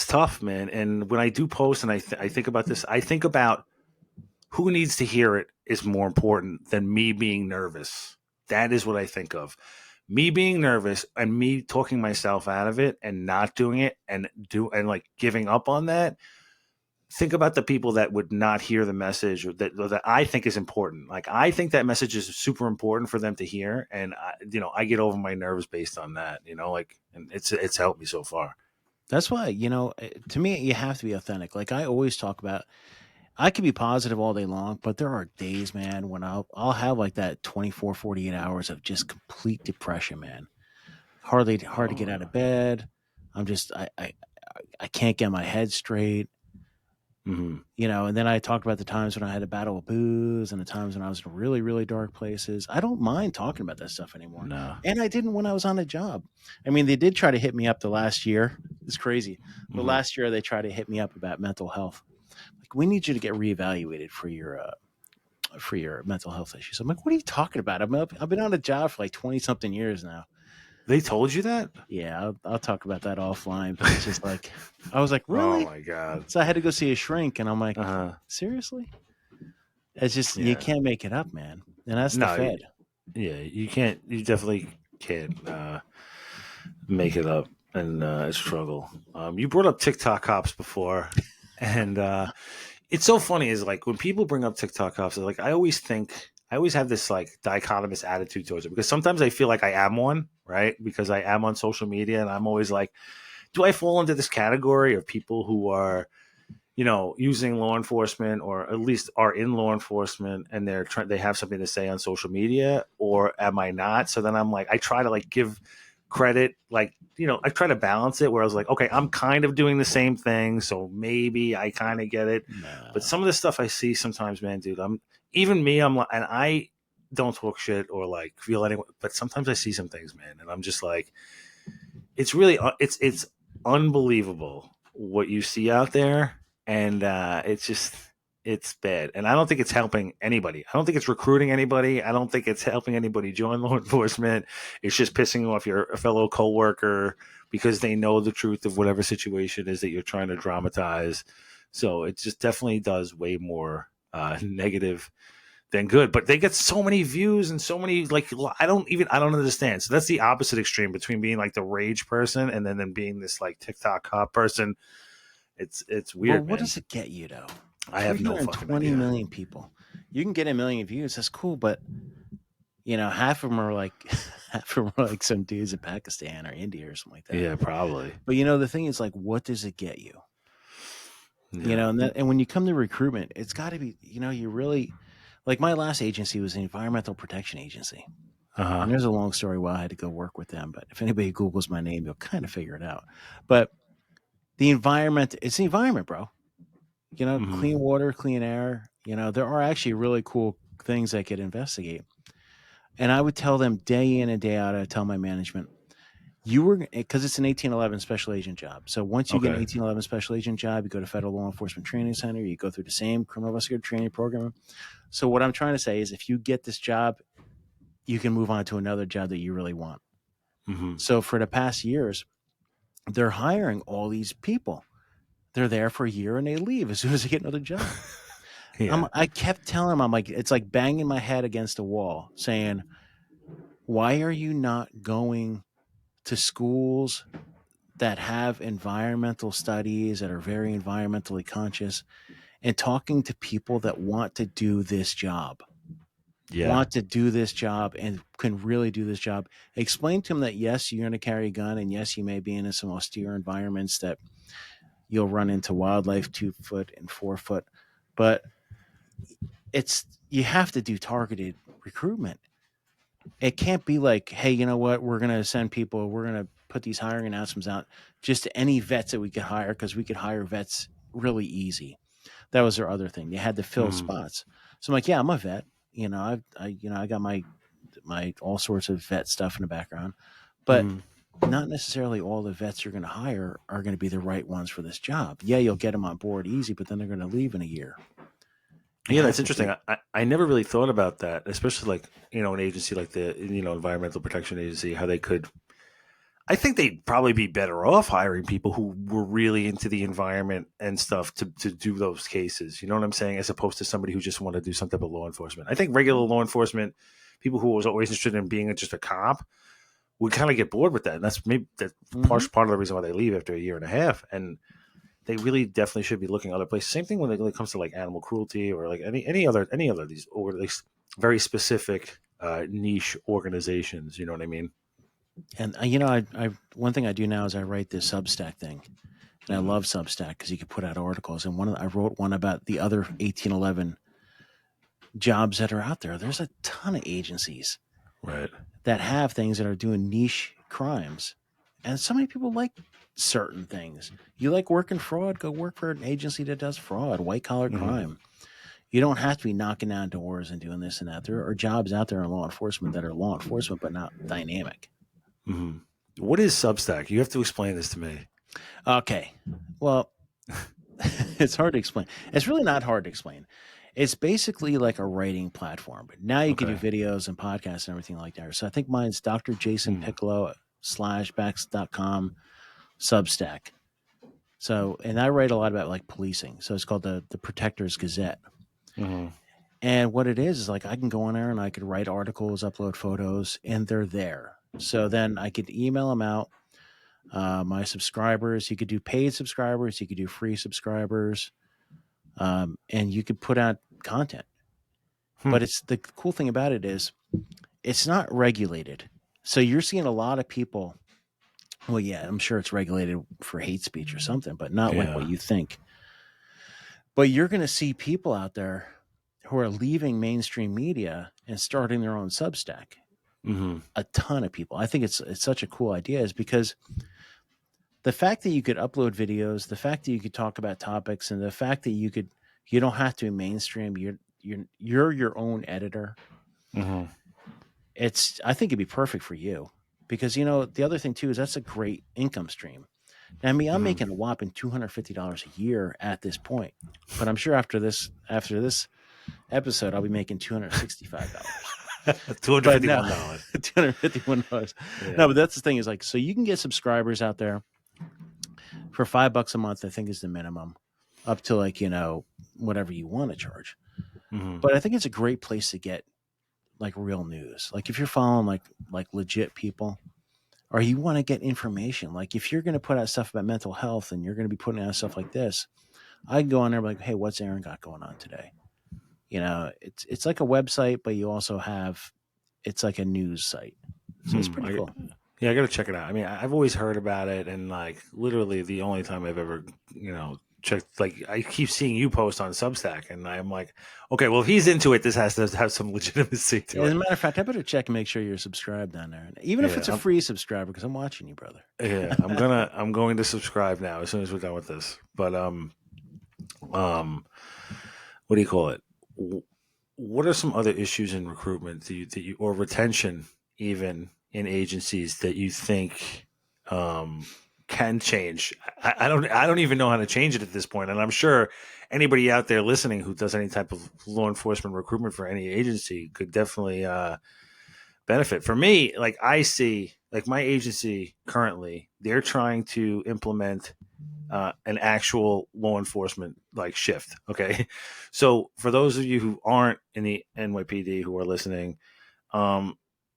tough, man. And when I do post and I think about this, I think about who needs to hear it is more important than me being nervous. That is what I think of. Me being nervous and me talking myself out of it and not doing it and like giving up on that. Think about the people that would not hear the message or that I think is important. Like I think that message is super important for them to hear, and I get over my nerves based on that. Like, and it's helped me so far. That's why, to me, you have to be authentic. Like I always talk about, I can be positive all day long, but there are days, man, when I'll have like that 24, 48 hours of just complete depression, man. Hard to get out Oh, of bed. I'm just I can't get my head straight. hmm And then I talked about the times when I had to battle with booze and the times when I was in really, really dark places. I don't mind talking about that stuff anymore. no. And I didn't when I was on a job. I mean, they did try to hit me up the last year. It's crazy. But hmm last year they tried to hit me up about mental health. Like, we need you to get reevaluated for your mental health issues. I'm like, what are you talking about? I've been on a job for like 20 something years now. They told you that? Yeah, I'll talk about that offline. But it's just like, I was like, Oh really? my god. So I had to go see a shrink, and I'm Uh like, huh. seriously? It's just, you Yeah. can't make it up, man. And that's the No. Fed. Yeah. You can't. You definitely can't make it up and struggle. You brought up TikTok cops before, and it's so funny. Is like when people bring up TikTok cops, like I always have this like dichotomous attitude towards it because sometimes I feel like I am one, right? Because I am on social media, and I'm always like, do I fall into this category of people who are using law enforcement or at least are in law enforcement and they have something to say on social media, or am I not? So then I'm like, I try to like give credit, like, I try to balance it where I was like, okay, I'm kind of doing the same thing. So maybe I kind of get it. But No. some of the stuff I see sometimes, man, dude, even me, I'm like, and I don't talk shit or like feel anyone, but sometimes I see some things, man. And I'm just like, it's really, it's unbelievable what you see out there, and it's bad, and I don't think it's helping anybody. I don't think it's recruiting anybody. I don't think it's helping anybody join law enforcement. It's just pissing off your fellow coworker because they know the truth of whatever situation is that you're trying to dramatize. So it just definitely does way more negative than good. But they get so many views and so many like I don't understand. So that's the opposite extreme between being like the rage person and then being this like TikTok cop person. It's Well, weird, what man. does it get you, though? I have no fucking 320 idea. million people. You can get a million views. That's cool. But, half of them are like, half of them are like some dudes in Pakistan or India or something like that. Yeah, probably. But, the thing is, like, what does it get you? Yeah. And when you come to recruitment, it's got to be, you really, like, my last agency was an environmental protection agency. Uh And huh. there's a long story why I had to go work with them. But if anybody Googles my name, you'll kind of figure it out. But it's the environment, bro. Clean hmm water, clean air. There are actually really cool things that could investigate. And I would tell them day in and day out, I tell my management, because it's an 1811 special agent job. So once you get an Okay. 1811 special agent job, you go to Federal Law Enforcement Training Center, you go through the same criminal investigative training program. So what I'm trying to say is if you get this job, you can move on to another job that you really want. hmm So for the past years, they're hiring all these people. They're there for a year and they leave as soon as they get another job. Yeah. I kept telling him, I'm like, it's like banging my head against a wall saying, why are you not going to schools that have environmental studies that are very environmentally conscious and talking to people that want to do this job, Yeah. and can really do this job? Explain to them that, yes, you're going to carry a gun. And yes, you may be in some austere environments that you'll run into wildlife 2 foot and 4 foot, but you have to do targeted recruitment. It can't be like, hey, you know what? We're going to send people, we're going to put these hiring announcements out just to any vets that we could hire because we could hire vets really easy. That was their other thing. They had to fill hmm spots. So I'm like, yeah, I'm a vet. I got my all sorts of vet stuff in the background. But hmm not necessarily all the vets you're going to hire are going to be the right ones for this job. Yeah, you'll get them on board easy, but then they're going to leave in a year. You Yeah, have that's to interesting. be. I never really thought about that, especially like, an agency like the, Environmental Protection Agency, how they could, I think they'd probably be better off hiring people who were really into the environment and stuff to do those cases. You know what I'm saying? As opposed to somebody who just want to do some type of law enforcement. I think regular law enforcement, people who was always interested in being just a cop, would kind of get bored with that. And that's Mm-hmm. part of the reason why they leave after a year and a half. And they really definitely should be looking other places. Same thing when it comes to like animal cruelty or like any other of these, or at least very specific niche organizations. You know what I mean? And I one thing I do now is I write this Substack thing, and I Mm-hmm. love Substack because you can put out articles. And I wrote one about the other 1811 jobs that are out there. There's a ton of agencies Right. that have things that are doing niche crimes, and so many people like certain things. You like working fraud? Go work for an agency that does fraud, white collar Mm-hmm. crime. You don't have to be knocking down doors and doing this and that. There are jobs out there in law enforcement that are law enforcement but not dynamic. Mm-hmm. What is Substack? You have to explain this to me. Okay. Well, it's hard to explain. It's really not hard to explain. It's basically like a writing platform, but now you can do Okay. videos and podcasts and everything like that. So I think mine's Dr. Jason Hmm. Piccolo /backs.com Substack. So, and I write a lot about like policing. So it's called the Protectors Gazette. Mm-hmm. And what it is like I can go on there and I could write articles, upload photos, and they're there. So then I could email them out. My subscribers, you could do paid subscribers, you could do free subscribers, and you could put out content. Hmm. But it's the cool thing about it is it's not regulated. So you're seeing a lot of people. Well, yeah, I'm sure it's regulated for hate speech or something, but not like what Yeah. you think. But you're going to see people out there who are leaving mainstream media and starting their own Substack. Mm-hmm. A ton of people. I think it's such a cool idea is because the fact that you could upload videos, the fact that you could talk about topics, and the fact that you don't have to be mainstream. You're your own editor. Mm-hmm. I think it'd be perfect for you because the other thing too is that's a great income stream. Now, I mean, I'm Mm-hmm. making a whopping $250 a year at this point, but I'm sure after this episode, I'll be making $265. Two hundred But no, fifty-one dollars. $251. No, Yeah. but that's the thing is like, so you can get subscribers out there for $5 a month. I think is the minimum, up to like whatever you want to charge. Mm-hmm. But I think it's a great place to get like real news. Like if you're following like legit people, or you want to get information. Like if you're going to put out stuff about mental health and you're going to be putting out stuff like this, I can go on there and be like, hey, what's Aaron got going on today? It's like a website, but you also have it's like a news site. So it's Hmm. pretty cool. Yeah, I got to check it out. I mean, I've always heard about it, and like literally the only time I've ever, checked, like I keep seeing you post on Substack, and I'm like, okay, well, if he's into it, this has to have some legitimacy to As a it. matter of fact, I better check and make sure you're subscribed down there, even if Yeah, it's a free subscriber, because I'm watching you, brother. I'm going to subscribe now as soon as we're done with this. But um, what do you call it? What are some other issues in recruitment or retention even in agencies that you think um, can change? I don't even know how to change it at this point, and I'm sure anybody out there listening who does any type of law enforcement recruitment for any agency could definitely benefit. For me, like I see, like my agency currently, they're trying to implement an actual law enforcement like shift. Okay, so for those of you who aren't in the NYPD who are listening, um,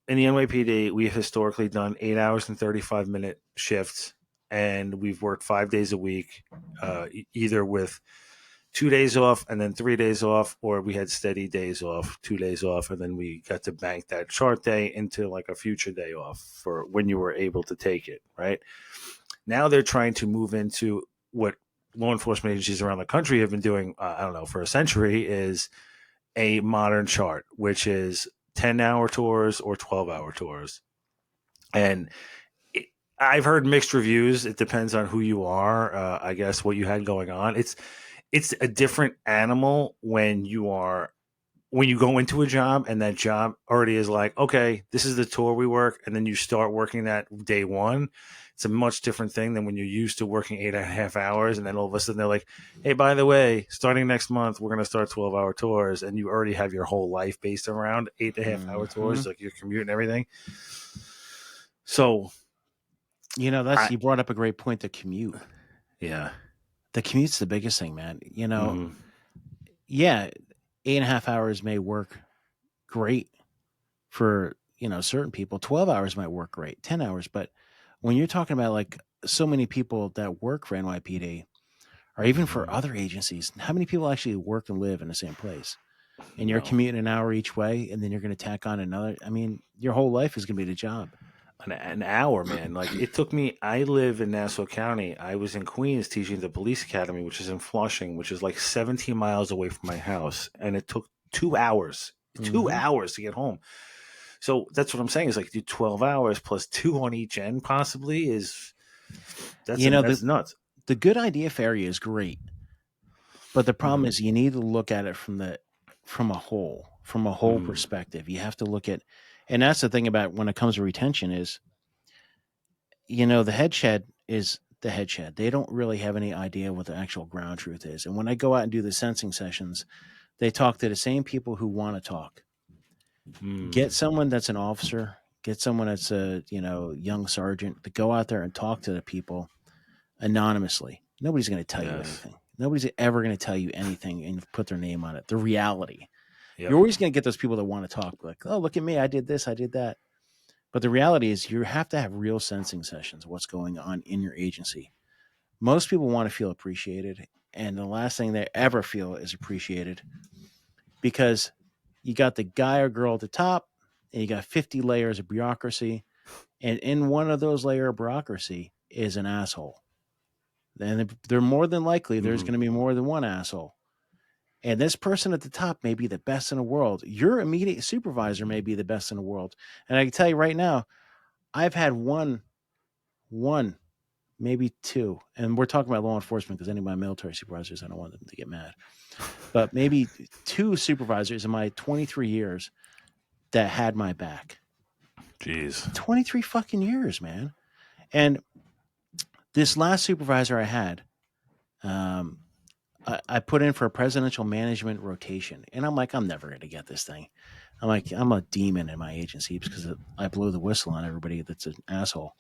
in the NYPD, we have historically done 8 hours and 35-minute shifts, and we've worked 5 days a week, either with 2 days off and then 3 days off, or we had steady days off, 2 days off, and then we got to bank that chart day into like a future day off for when you were able to take it. Right now, they're trying to move into what law enforcement agencies around the country have been doing. I don't know, for a century, is a modern chart, which is 10-hour tours or 12-hour tours. And it, I've heard mixed reviews. It depends on who you are. I guess what you had going on. It's a different animal when you are when you go into a job and that job already is like, okay, this is the tour we work, and then you start working that day one, it's a much different thing than when you're used to working 8.5 hours, and then all of a sudden they're like, hey, by the way, starting next month, we're going to start 12-hour tours, and you already have your whole life based around 8.5 hour Mm-hmm. tours, like your commute and everything. So, That's I, you brought up a great point. The commute. yeah. The commute's the biggest thing, man. Mm-hmm. Yeah, 8.5 hours may work great for certain people. 12 hours might work great, 10 hours. But when you're talking about like so many people that work for NYPD, or even for Mm-hmm. other agencies, how many people actually work and live in the same place? And you're No. commuting an hour each way, and then you're going to tack on another. I mean, your whole life is going to be the job. An hour, man. Like it took me. I live in Nassau County. I was in Queens teaching the police academy, which is in Flushing, which is like 17 miles away from my house, and it took 2 hours. Two Mm-hmm. hours to get home. So that's what I'm saying. Is like do 12 hours plus two on each end. Possibly is You know, the that's nuts. the good idea fairy is great, but the problem Mm-hmm. is you need to look at it from a whole Mm-hmm. perspective. You have to look at, and that's the thing about when it comes to retention is, the head shed is the head shed. They don't really have any idea what the actual ground truth is. And when I go out and do the sensing sessions, they talk to the same people who want to talk. Get someone that's an officer, get someone that's a young sergeant to go out there and talk to the people anonymously. Nobody's going to tell you Yes. anything. Nobody's ever going to tell you anything and put their name on it. The reality. You're Yep. always going to get those people that want to talk, like, oh, look at me, I did this, I did that. But the reality is, you have to have real sensing sessions of what's going on in your agency. Most people want to feel appreciated, and the last thing they ever feel is appreciated, because you got the guy or girl at the top, and you got 50 layers of bureaucracy, and in one of those layers of bureaucracy is an asshole. And they're more than likely there's Mm-hmm. going to be more than one asshole. And this person at the top may be the best in the world. Your immediate supervisor may be the best in the world. And I can tell you right now, I've had one, maybe two, and we're talking about law enforcement because any of my military supervisors, I don't want them to get mad, but maybe two supervisors in my 23 years that had my back. Jeez. 23 fucking years, man. And this last supervisor I had, um, I put in for a presidential management rotation, and I'm like, I'm never going to get this thing. I'm like, I'm a demon in my agency because I blew the whistle on everybody that's an asshole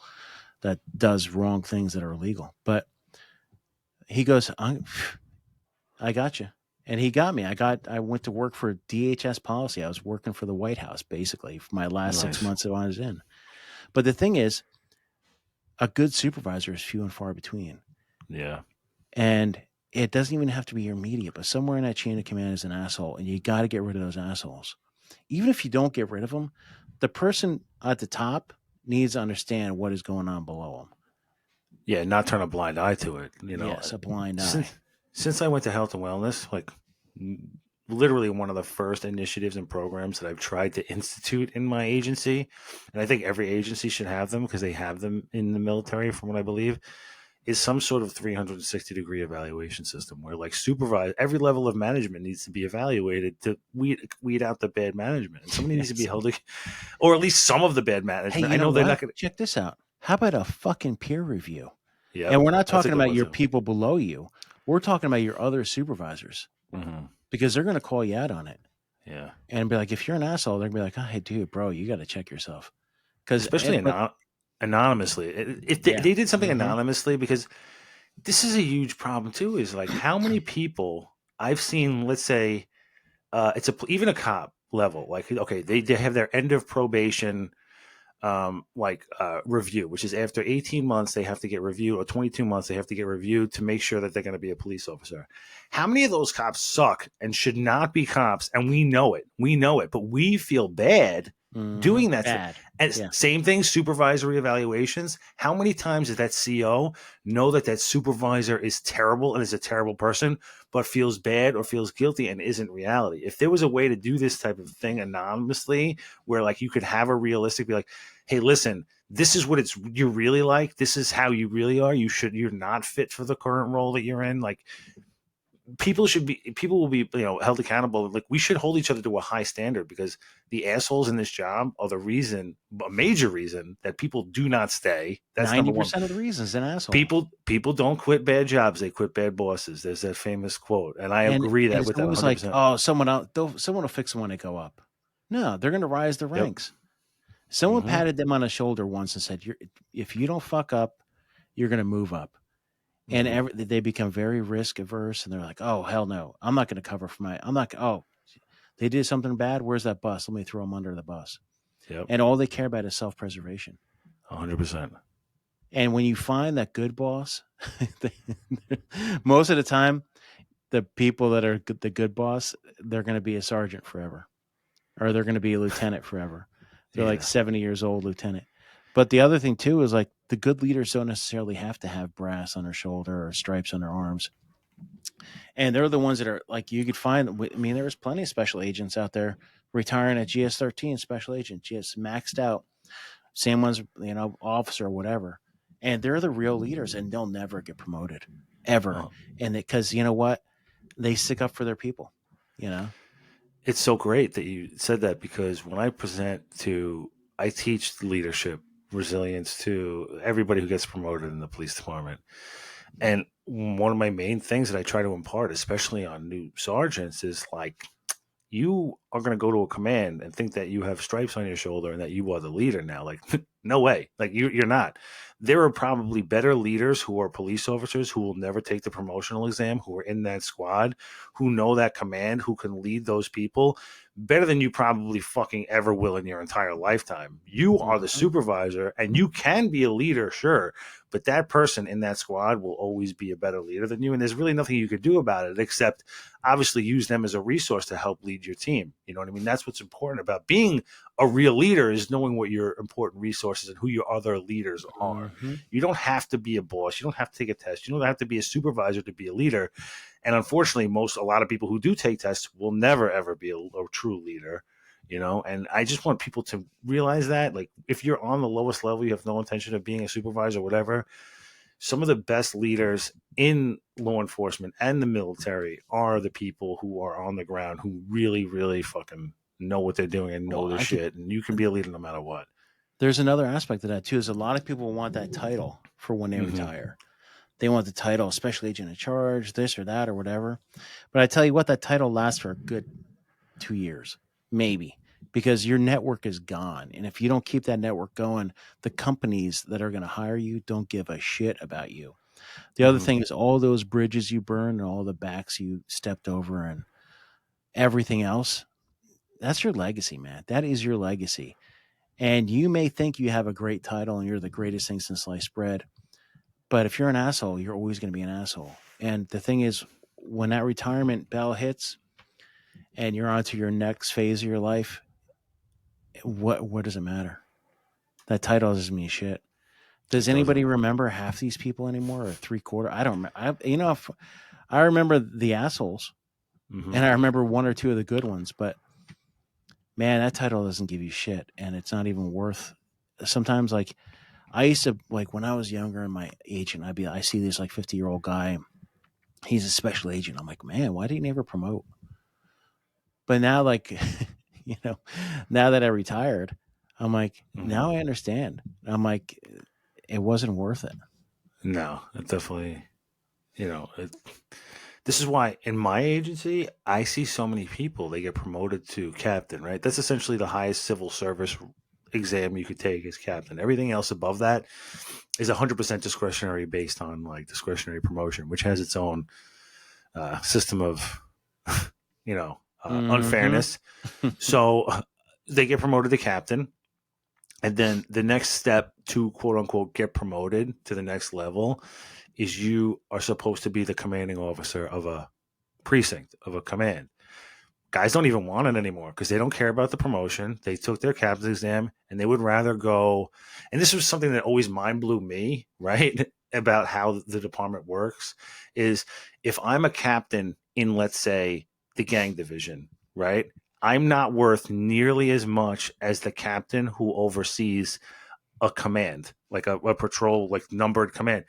that does wrong things that are illegal. But he goes, I got you. And he got me. I went to work for DHS policy. I was working for the White House basically for my last 6 Nice. months that I was in. But the thing is, a good supervisor is few and far between. Yeah. And it doesn't even have to be your immediate, but somewhere in that chain of command is an asshole, and you got to get rid of those assholes. Even if you don't get rid of them, the person at the top needs to understand what is going on below them. Yeah. Not turn a blind eye to it. Yes, a blind eye. Since I went to health and wellness, like literally one of the first initiatives and programs that I've tried to institute in my agency, and I think every agency should have them because they have them in the military, from what I believe, is some sort of 360-degree evaluation system where like supervise every level of management needs to be evaluated to weed out the bad management, and somebody needs to be Yes. held, or at least some of the bad Hey, management. I you know know they're not what? going to. Check this out. How about a fucking peer review? Yep, And we're not that's a talking good about one your too. people below you. We're talking about your other supervisors Mm-hmm. because they're going to call you out on it Yeah, and be like, if you're an asshole, they're going to be like, oh, hey, dude, bro, you got to check yourself. Because, especially but anonymously. If yeah. they did something Mm-hmm. anonymously, because this is a huge problem too. Is like how many people I've seen. Let's say it's even a cop level. Like okay, they have their end of probation review, which is after 18 months they have to get reviewed, or 22 months they have to get reviewed to make sure that they're going to be a police officer. How many of those cops suck and should not be cops? And we know it, but we feel bad Mm-hmm. doing that. Bad. And Yeah. same thing, supervisory evaluations. How many times does that CO know that that supervisor is terrible and is a terrible person, but feels bad or feels guilty and isn't reality? If there was a way to do this type of thing anonymously, where like you could have a realistic, be like, hey, listen, this is what you're really like. This is how you really are. You're not fit for the current role that you're in. Like people will be held accountable. Like, we should hold each other to a high standard, because the assholes in this job are a major reason that people do not stay. That's number one. 90% of the reason is an asshole. People don't quit bad jobs, they quit bad bosses. There's that famous quote, and I And agree and that it's with that always like, 100%. oh, someone will fix them when they go up. No, they're going to rise the Yep. ranks. Someone Hmm. patted them on the shoulder once and said, if you don't fuck up, you're going to move up. And Hmm. they become very risk averse, and they're like, oh, hell no, I'm not going to cover for they did something bad. Where's that bus? Let me throw them under the bus. Yep. And all they care about is self-preservation. 100%. And when you find that good boss, most of the time, the people that are the good boss, they're going to be a sergeant forever, or they're going to be a lieutenant forever. They're like Yeah. 70 years old lieutenant. But the other thing too is, like, the good leaders don't necessarily have to have brass on their shoulder or stripes on their arms. And they're the ones that are like, you could find. I mean, there's plenty of special agents out there retiring at GS-13, special agent, GS maxed out. Same ones, officer or whatever. And they're the real leaders, and they'll never get promoted ever. Oh, And because you know what, they stick up for their people. it's so great that you said that, because when I teach leadership, resilience to everybody who gets promoted in the police department. And one of my main things that I try to impart, especially on new sergeants, is like, you are going to go to a command and think that you have stripes on your shoulder and that you are the leader now. Like, no way. Like, you're not. There are probably better leaders who are police officers who will never take the promotional exam, who are in that squad, who know that command, who can lead those people better than you probably fucking ever will in your entire lifetime. You are the Mhm. supervisor, and you can be a leader, sure, but that person in that squad will always be a better leader than you. And there's really nothing you could do about it, except obviously use them as a resource to help lead your team. You know what I mean? That's what's important about being a real leader, is knowing what your important resources and who your other leaders are. Mhm. You don't have to be a boss. You don't have to take a test. You don't have to be a supervisor to be a leader. And unfortunately, a lot of people who do take tests will never, ever be a true leader. And I just want people to realize that, like, if you're on the lowest level, you have no intention of being a supervisor or whatever, some of the best leaders in law enforcement and the military are the people who are on the ground, who really, really fucking know what they're doing and Well, know their shit. And you can be a leader no matter what. there's another aspect of that too. Is a lot of people want that title for when they Mm-hmm. retire. They want the title, special agent in charge, this or that or whatever. But I tell you what, that title lasts for a good 2 years, maybe, because your network is gone. And if you don't keep that network going, the companies that are going to hire you don't give a shit about you. The other Mm-hmm. thing is, all those bridges you burned and all the backs you stepped over and everything else, that's your legacy, man. That is your legacy. And you may think you have a great title and you're the greatest thing since sliced bread. But if you're an asshole, you're always going to be an asshole. And the thing is, when that retirement bell hits and you're on to your next phase of your life, what does it matter? That title doesn't mean shit. Does It doesn't. anybody remember half these people anymore, or three quarter? I don't. If I remember the assholes, Mm-hmm. and I remember one or two of the good ones, but man, that title doesn't give you shit, and it's not even worth. Sometimes, like, I used to, like, when I was younger and my agent, I see this like 50-year-old guy. He's a special agent. I'm like, man, why didn't he ever promote? But now, like, you know, now that I retired, I'm like, Mm-hmm. now I understand. I'm like, it wasn't worth it. No, it definitely, this is why in my agency, I see so many people, they get promoted to captain, right? That's essentially the highest civil service exam you could take, is captain. Everything else above that is 100% discretionary, based on like discretionary promotion, which has its own system of, Mm-hmm. unfairness. So they get promoted to captain. And then the next step to quote unquote get promoted to the next level is you are supposed to be the commanding officer of a precinct, of a command. Guys don't even want it anymore because they don't care about the promotion. They took their captain's exam and they would rather go. And this was something that always mind blew me, right? About how the department works is, if I'm a captain in, let's say, the gang division, right? I'm not worth nearly as much as the captain who oversees a command, like a patrol, like numbered command.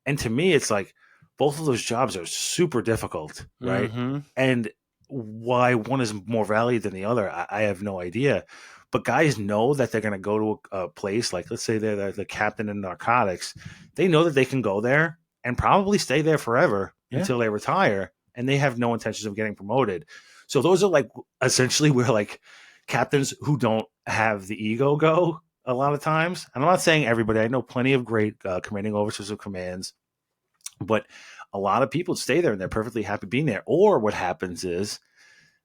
And to me, it's like, both of those jobs are super difficult, right? Mm-hmm. And why one is more valued than the other, I have no idea. But guys know that they're going to go to a place like, let's say they're the captain in narcotics. They know that they can go there and probably stay there forever Yeah. until they retire, and they have no intentions of getting promoted. So those are like essentially where like captains who don't have the ego go a lot of times. And I'm not saying everybody. I know plenty of great commanding officers of commands, but a lot of people stay there and they're perfectly happy being there. Or what happens is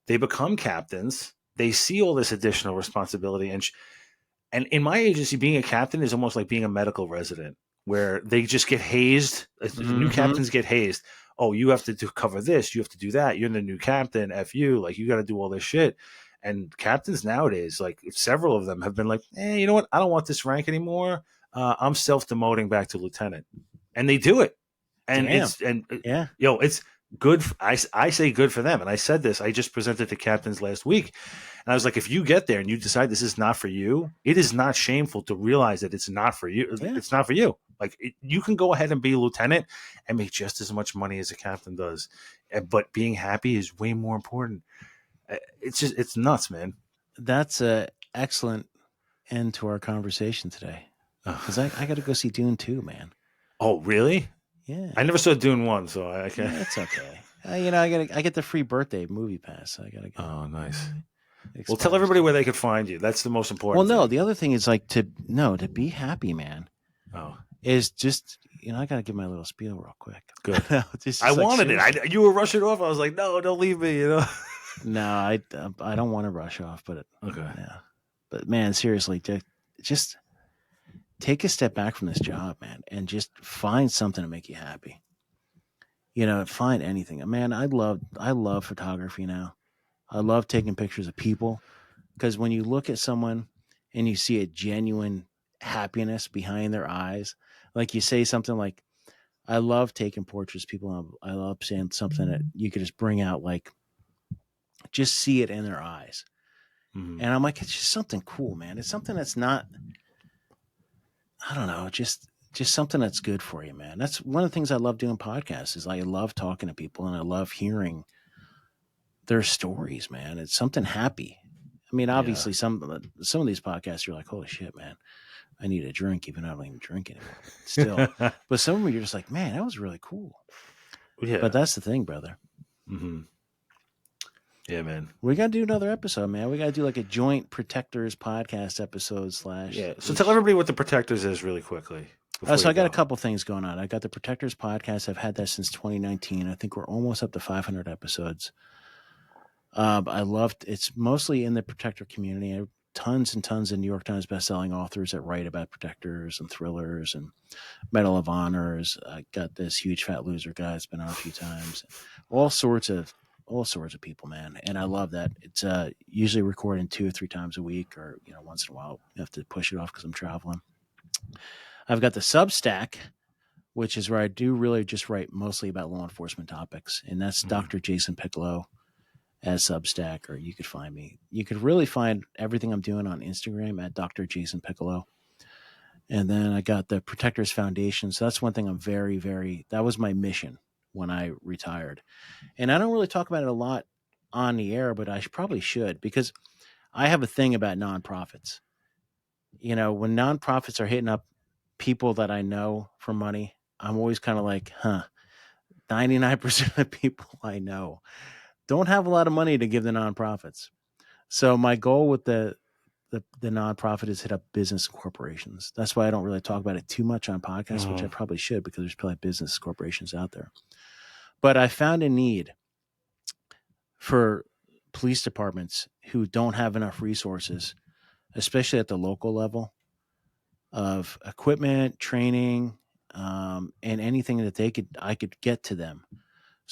they become captains. They see all this additional responsibility, and in my agency, being a captain is almost like being a medical resident, where they just get hazed. New Mm-hmm. captains get hazed. Oh, you have to cover this. You have to do that. You're the new captain. F you. Like, you got to do all this shit. And captains nowadays, like several of them have been like, you know what? I don't want this rank anymore. I'm self demoting back to lieutenant, and they do it. And Damn. Yeah. it's good. I say good for them. And I said this. I just presented to captains last week, and I was like, if you get there and you decide this is not for you, it is not shameful to realize that it's not for you. Yeah. It's not for you. Like, you can go ahead and be a lieutenant and make just as much money as a captain does, but being happy is way more important. It's nuts, man. That's a excellent end to our conversation today. Because I got to go see Dune 2, man. Oh, really? Yeah. I never saw Dune 1, so I can't. Yeah, it's okay. I get the free birthday movie pass. I gotta go. Oh, nice. Well, Expires. tell everybody where they could find you. That's the most important. Well, no, thing. the other thing is like to be happy, man. Oh, Is just I gotta give my little spiel real quick. good. Just I like, wanted seriously. it. You were rushing off. I was like, no, don't leave me. No, I don't want to rush off, but Okay. yeah. But man, seriously, just take a step back from this job, man, and just find something to make you happy. Find anything. Man, I love photography now. I love taking pictures of people because when you look at someone and you see a genuine happiness behind their eyes, like you say something like, I love taking portraits of people. I love saying something that you could just bring out, like, just see it in their eyes. Mm-hmm. And I'm like, it's just something cool, man. It's something that's not, I don't know, just something that's good for you, man. That's one of the things I love doing podcasts is I love talking to people and I love hearing their stories, man. It's something happy. I mean, obviously, some of these podcasts, you're like, holy shit, man, I need a drink, even though I don't even drink anymore. Still, but some of them, you're just like, man, that was really cool. Yeah. But that's the thing, brother. Mm-hmm. Yeah, man. We got to do another episode, man. We got to do like a joint Protectors podcast episode / Yeah. So tell everybody what the Protectors is really quickly. So I got a couple things going on. I got the Protectors podcast. I've had that since 2019. I think we're almost up to 500 episodes. I loved it's mostly in the Protector community. I have tons and tons of New York Times bestselling authors that write about Protectors and thrillers and Medal of Honors. I got this huge fat loser guy that's been on a few times. All sorts of people, man. And I love that. It's usually recording 2 or 3 times a week, or once in a while I have to push it off because I'm traveling. I've got the Substack, which is where I do really just write mostly about law enforcement topics, and that's Dr. Jason Piccolo as Substack, or you could find me. You could really find everything I'm doing on Instagram at Dr. Jason Piccolo. And then I got the Protectors Foundation. So that's one thing I'm very, very, that was my mission when I retired. And I don't really talk about it a lot on the air, but I probably should, because I have a thing about nonprofits. When nonprofits are hitting up people that I know for money, I'm always kind of like, 99% of people I know don't have a lot of money to give the nonprofits. So my goal with the nonprofit is hit up business corporations. That's why I don't really talk about it too much on podcasts, which I probably should, because there's probably business corporations out there. But I found a need for police departments who don't have enough resources, especially at the local level, of equipment, training, and anything that I could get to them.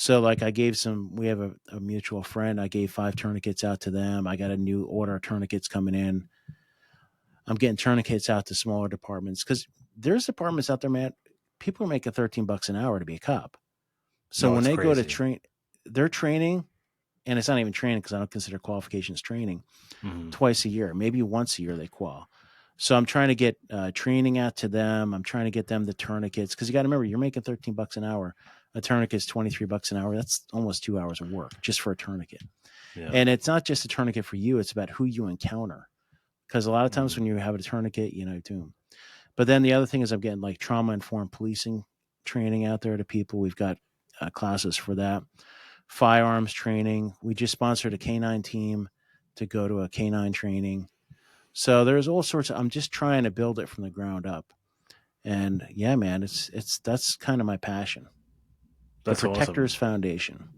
So like we have a mutual friend. I gave 5 tourniquets out to them. I got a new order of tourniquets coming in. I'm getting tourniquets out to smaller departments, because there's departments out there, man. People are making $13 an hour to be a cop. So when they go to train, they're training, and it's not even training because I don't consider qualifications training, twice a year, maybe once a year they qual. So I'm trying to get training out to them. I'm trying to get them the tourniquets, because you got to remember, you're making $13 an hour. A tourniquet is $23 an hour. That's almost 2 hours of work just for a tourniquet. Yeah. And it's not just a tourniquet for you. It's about who you encounter. Because a lot of times Mhm. when you have a tourniquet, doom. But then the other thing is I'm getting like trauma informed policing training out there to people. We've got classes for that. Firearms training. We just sponsored a canine team to go to a canine training. So there's all sorts of, I'm just trying to build it from the ground up. And yeah, man, that's kind of my passion. The That's Protectors awesome. Foundation.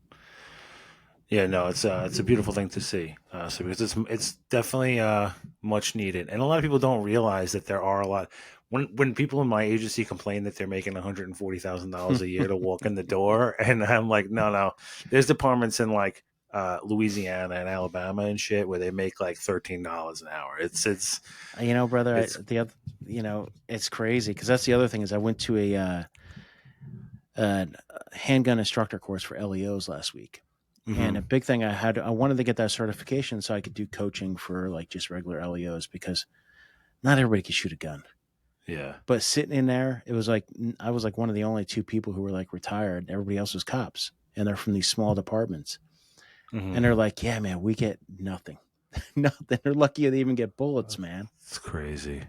Yeah, no, it's a beautiful thing to see. So because it's definitely much needed, and a lot of people don't realize that there are a lot. When people in my agency complain that they're making $140,000 a year to walk in the door, and I'm like, no, no, there's departments in like Louisiana and Alabama and shit where they make like $13 an hour. It's Brother, it's it's crazy because that's the other thing is I went to a handgun instructor course for LEOs last week. And a mhm. big thing I wanted to get that certification so I could do coaching for like just regular LEOs because not everybody can shoot a gun. Yeah. But sitting in there, it was like I was like one of the only two people who were like retired. Everybody else was cops, and they're from these small departments. And they're Mhm. like, "Yeah, man, we get nothing, nothing." They're lucky they even get bullets, man. It's crazy.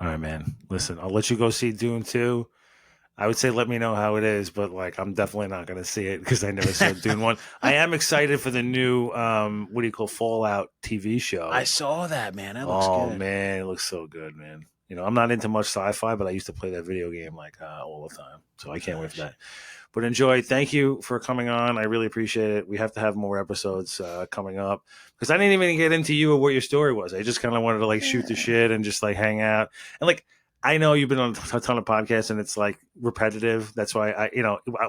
All right, man. Listen, I'll let you go see Dune 2. I would say let me know how it is, but like I'm definitely not going to see it because I never saw Dune 1. I am excited for the new what do you call Fallout TV I show. saw that, man. That looks Oh good. man, it looks so good, man. I'm not into much sci-fi, but I used to play that video game like all the time. So I can't wait for that. Shit. But enjoy. Thank you for coming on. I really appreciate it. We have to have more episodes coming up because I didn't even get into you or what your story was. I just kind of wanted to like shoot the Yeah. shit and just like hang out. And like, I know you've been on a ton of podcasts and it's like repetitive. That's why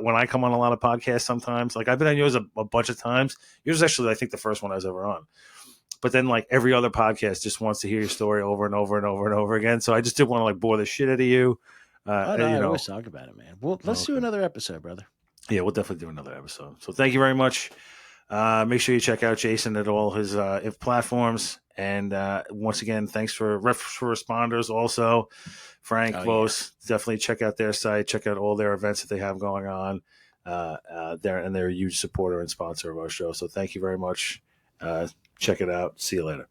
when I come on a lot of podcasts sometimes, like I've been on yours a bunch of times. Yours is actually, I think, the first one I was ever on. But then like every other podcast just wants to hear your story over and over and over and over again. So I just didn't want to like bore the shit out of you. Oh no, You I know, always talk about it, man. Well, let's do okay. another episode, brother. Yeah, we'll definitely do another episode. So thank you very much. Make sure you check out Jason at all his platforms. And once again, thanks for responders also. Frank, Oh yeah. Vos, definitely check out their site. Check out all their events that they have going on. They're a huge supporter and sponsor of our show. So thank you very much. Check it out. See you later.